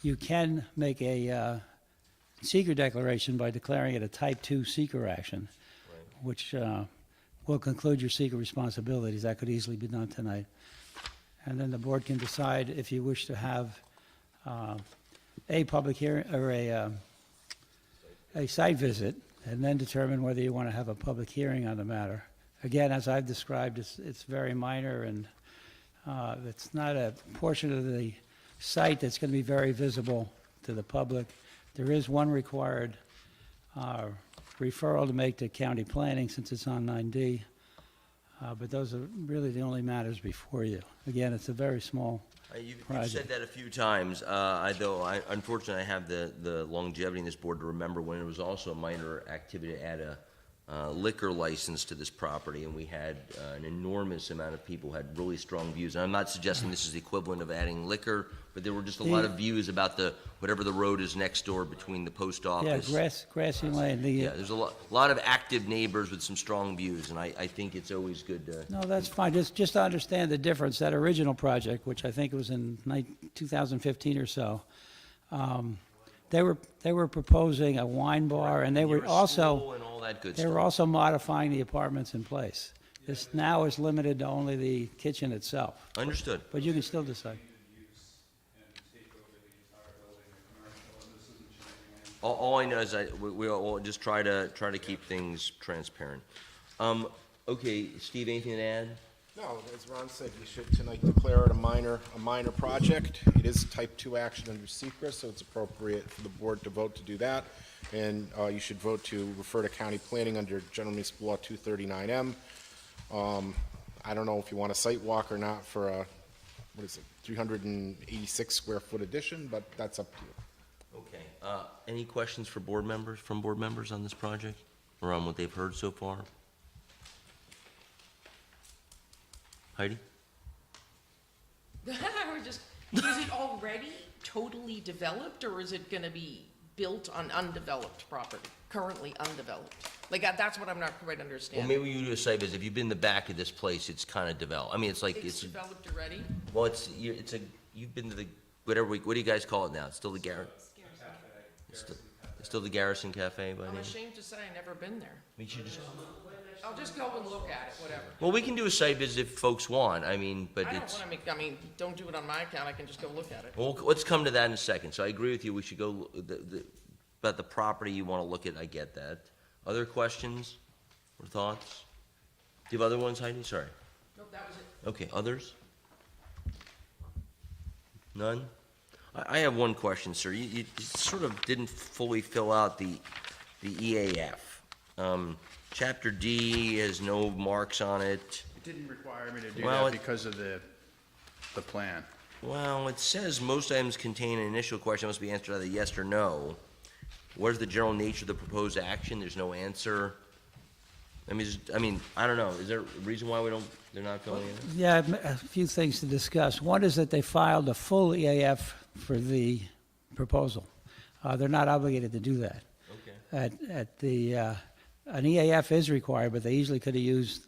You can make a seeker declaration by declaring it a type 2 seeker action, which will conclude your seeker responsibilities. That could easily be done tonight. And then the board can decide if you wish to have a public hearing or a site visit, and then determine whether you want to have a public hearing on the matter. Again, as I've described, it's very minor, and it's not a portion of the site that's going to be very visible to the public. There is one required referral to make to county planning since it's on 9D, but those are really the only matters before you. Again, it's a very small You've project. said that a few times, unfortunately, I have the longevity in this board to remember when it was also a minor activity to add a liquor license to this property, and we had an enormous amount of people who had really strong views. And I'm not suggesting this is the equivalent of adding liquor, but there were just a lot of views about whatever the road is next door between the post office. Yeah, Grassy Lane. Yeah, there's a lot of active neighbors with some strong views, and I think it's always good to. No, that's fine. Just to understand the difference, that original project, which I think was in 2015 or so, they were proposing a wine bar, and they were also And all that good they stuff. were also modifying the apartments in place. This now is limited to only the kitchen itself. Understood. But you can still decide. All I know is we'll just try to keep things transparent. Okay, Steve, anything to add? No, as Ron said, you should tonight declare it a minor project. It is type 2 action under secret, so it's appropriate for the board to vote to do that. And you should vote to refer to county planning under General Municipal Law 239M. I don't know if you want a site walk or not for a, 386 square foot addition, but that's up to you. Okay. Any questions from board members on this project, or on what they've heard so far? Heidi? We're just, is it already totally developed, or is it gonna be built on undeveloped property, currently undeveloped? Like, that's what I'm not quite Well, understanding. maybe you do a site visit. If you've been in the back of this place, it's kind of developed. I mean, it's like, It's developed already? well, you've been to the, whatever, what do you guys call it now? It's still the It's still the Garrison Cafe by I'm name? ashamed to say I've never been there. We should just, I'll just go and look at it, whatever. well, we can do a site visit if folks want. I mean, but I don't it's, want to don't do it on my account, I can just go look at it. well, let's come to that in a second. So I agree with you. We should go, about the property you want to look at, I get that. Other questions or thoughts? Do you have other ones, Heidi? Sorry. Nope, that was it. Okay, others? None? I have one question, sir. You sort of didn't fully fill out the EAF. Chapter D has no marks on it. It didn't require me to do Well, that because of the plan. Well, it says most items contain an initial question must be answered either yes or no. What is the general nature of the proposed action? There's no answer. I mean, I don't know. Is there a reason why they're not filling it in? Yeah, a few things to discuss. One is that they filed a full EAF for the proposal. They're not obligated to do that. Okay. An EAF is required, but they easily could have used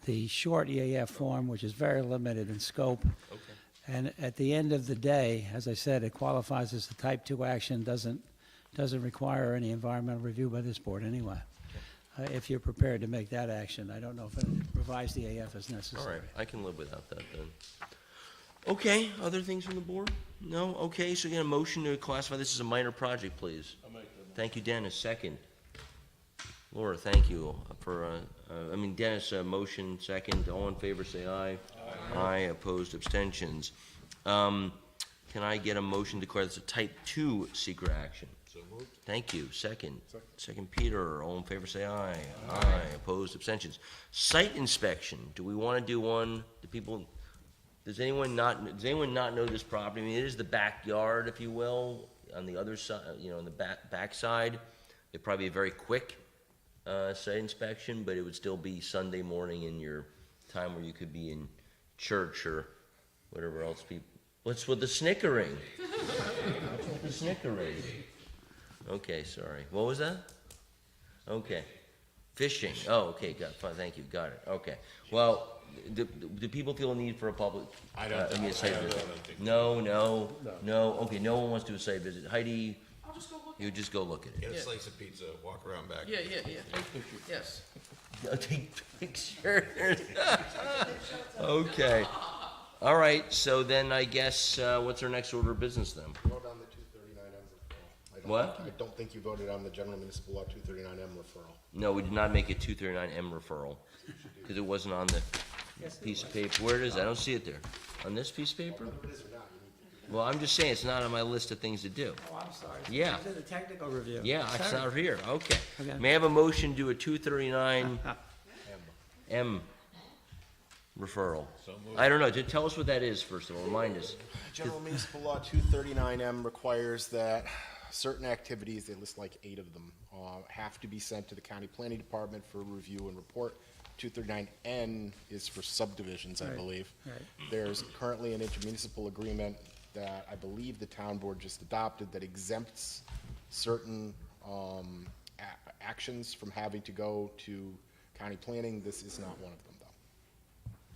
the short EAF form, which is very limited in scope. Okay. And at the end of the day, as I said, it qualifies as a type 2 action, doesn't require any environmental review by this board anyway. If you're prepared to make that action, I don't know if a revised EAF is necessary. All right, I can live without that then. Okay, other things from the board? No? Okay, so again, a motion to classify this as a minor project, please. Thank you, Dennis. Second. Laura, thank you for, Dennis, motion, second. All in favor, say aye. Aye, opposed, abstentions. Can I get a motion to declare this a type 2 secret action? So moved. Thank you. Second. Second, Peter. All in favor, say aye. Aye, opposed, abstentions. Site inspection. Do we want to do one? Does anyone not know this property? I mean, it is the backyard, if you will, on the other side, on the back side. It'd probably be a very quick site inspection, but it would still be Sunday morning in your time where you could be in church or whatever else people. What's with the snickering? What's with the snickering? Okay, sorry. What was that? Okay. Fishing. Oh, okay, fine, thank you, got it. Okay. Well, do people feel a need for a public? I don't think site so. visit? I don't think No. Okay, no one wants to do a site visit. Heidi, I'll just go look. you just go look at it. Get a slice of pizza, walk around back. Yeah. Yes. Take pictures. Okay. All right, so then I guess, what's our next order of business then? Vote on the 239M referral. What? I don't think you voted on the general municipal law 239M referral. No, we did not make a 239M referral, because it wasn't on the piece of paper. Where it is, I don't see it there. On this piece of paper? Well, I'm just saying, it's not on my list of things to do. Oh, I'm sorry. Yeah. It's in the technical review. Yeah, it's Sorry. not here, okay. Okay. May I have a motion to do a 239M referral? I don't know, tell us what that is, first of all, remind us. General municipal law 239M requires that certain activities, they list like 8 of them, have to be sent to the county planning department for review and report. 239N is for subdivisions, I Right, believe. right. There's currently an intermunicipal agreement that I believe the town board just adopted that exempts certain actions from having to go to county planning. This is not one of them, though.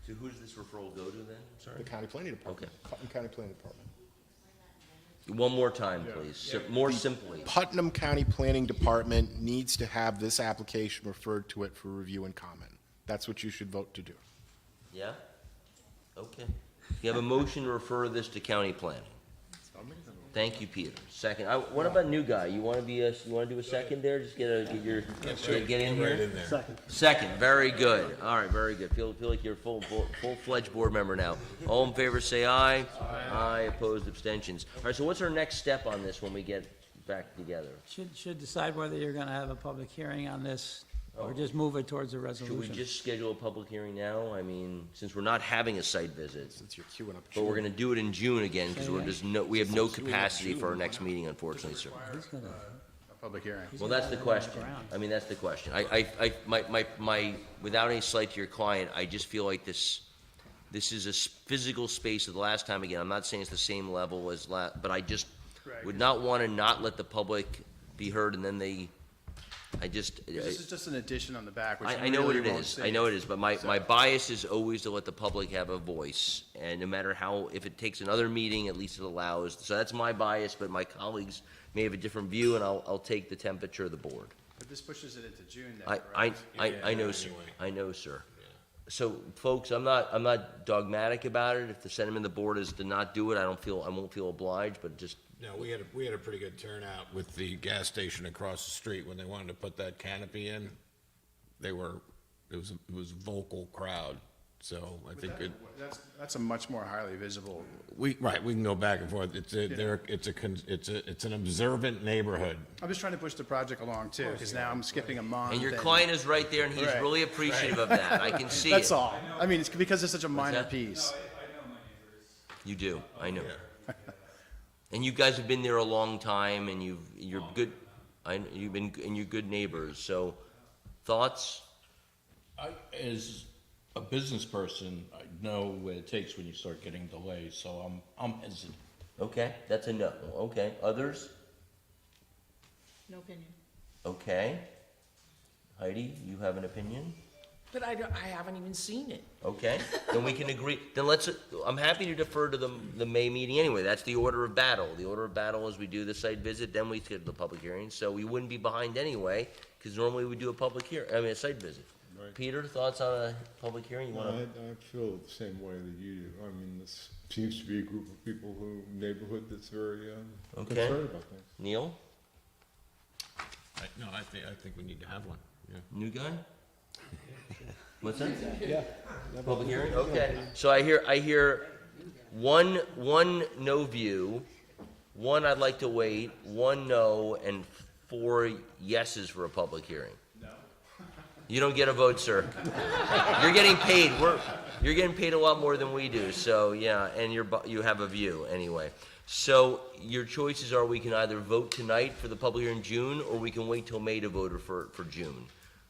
So who does this referral go to then? I'm sorry? The county planning department. Putnam County Planning Department. One more time, please, more simply. Putnam County Planning Department needs to have this application referred to it for review and comment. That's what you should vote to do. Yeah? Okay. You have a motion to refer this to county planning. Thank you, Peter. Second, what about new guy? You wanna do a second there? Just get in here? Second, very good. All right, very good. Feel like you're a full-fledged board member now. All in favor, say aye. Aye, opposed, abstentions. All right, so what's our next step on this when we get back together? Should decide whether you're gonna have a public hearing on this, or just move it towards a Should resolution. we just schedule a public hearing now? I mean, since we're not having a site visit, Since you're queuing up. but we're gonna do it in June again, because we have no capacity for our next meeting, unfortunately, sir. He's gonna- A public hearing. Well, that's the question. I mean, that's the question. Without any slight to your client, I just feel like this is a physical space of the last time again. I'm not saying it's the same level as but I just would not want to not let the public be heard, and then they I just, This is just an addition on the back, which I you know what really it won't is, see. I know it is, but my bias is always to let the public have a voice, and no matter how, if it takes another meeting, at least it allows, so that's my bias, but my colleagues may have a different view, and I'll take the temperature of the board. But this pushes it into June then, I correct? know, sir, I know, sir. So, folks, I'm not dogmatic about it, if the sentiment of the board is to not do it, I won't feel obliged, but just, No, we had a pretty good turnout with the gas station across the street when they wanted to put that canopy in. It was a vocal crowd, so I think it. That's a much more highly visible. We can go back and forth. It's an observant neighborhood. I'm just trying to push the project along too, because now I'm skipping a month. and your client is right there, and he's Right. really appreciative of that, I can see it. That's all. I mean, it's because it's such a minor that? piece. You do, I know. And you guys have been there a long time, and you're good, you're good neighbors, so, thoughts? As a business person, I know what it takes when you start getting delays, so I'm hesitant. Okay, that's a no, okay, others? No opinion. Okay. Heidi, you have an opinion? But I haven't even seen it. Okay, then we can agree, then I'm happy to defer to the May meeting anyway, that's the order of battle. The order of battle is we do the site visit, then we schedule the public hearing, so we wouldn't be behind anyway, because normally we do a site visit. Right. Peter, thoughts on a public hearing? You No, wanna? I feel the same way that you do. I mean, this seems to be a group of people neighborhood that's very Okay. concerned about things. Neil? No, I think we need to have one, yeah. New guy? What's that? Yeah. Public hearing, okay. So I hear one no view, one I'd like to wait, one no, and 4 yeses for a public hearing. No. You don't get a vote, sir. You're getting paid, you're getting paid a lot more than we do, so, yeah, and you have a view, anyway. So, your choices are, we can either vote tonight for the public hearing in June, or we can wait till May to vote for June.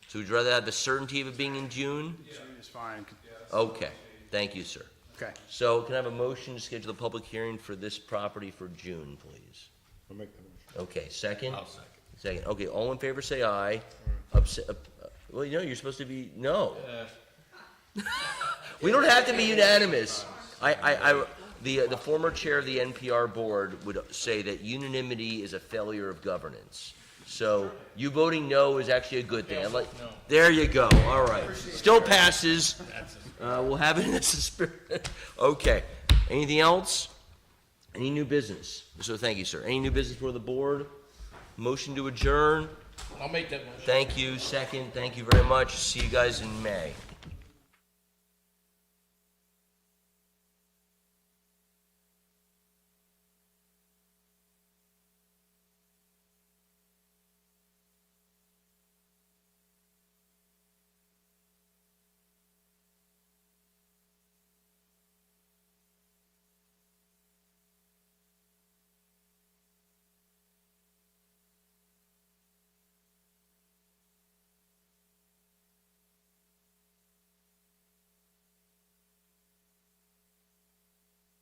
So would you rather have the certainty of it being in June? June is fine. Okay, thank you, sir. Okay. So can I have a motion to schedule the public hearing for this property for June, please? I'll make that motion. Okay, second? I'll second. Second, okay, all in favor say aye. Well, you know, you're supposed to be, no. We don't have to be unanimous. The former chair of the NPR board would say that unanimity is a failure of governance. So you voting no is actually a good thing. There you go, all right. Still passes. We'll have it in the spirit. Okay, anything else? Any new business? So thank you, sir. Any new business for the board? Motion to adjourn? I'll make that motion. Thank you, second, thank you very much. See you guys in May.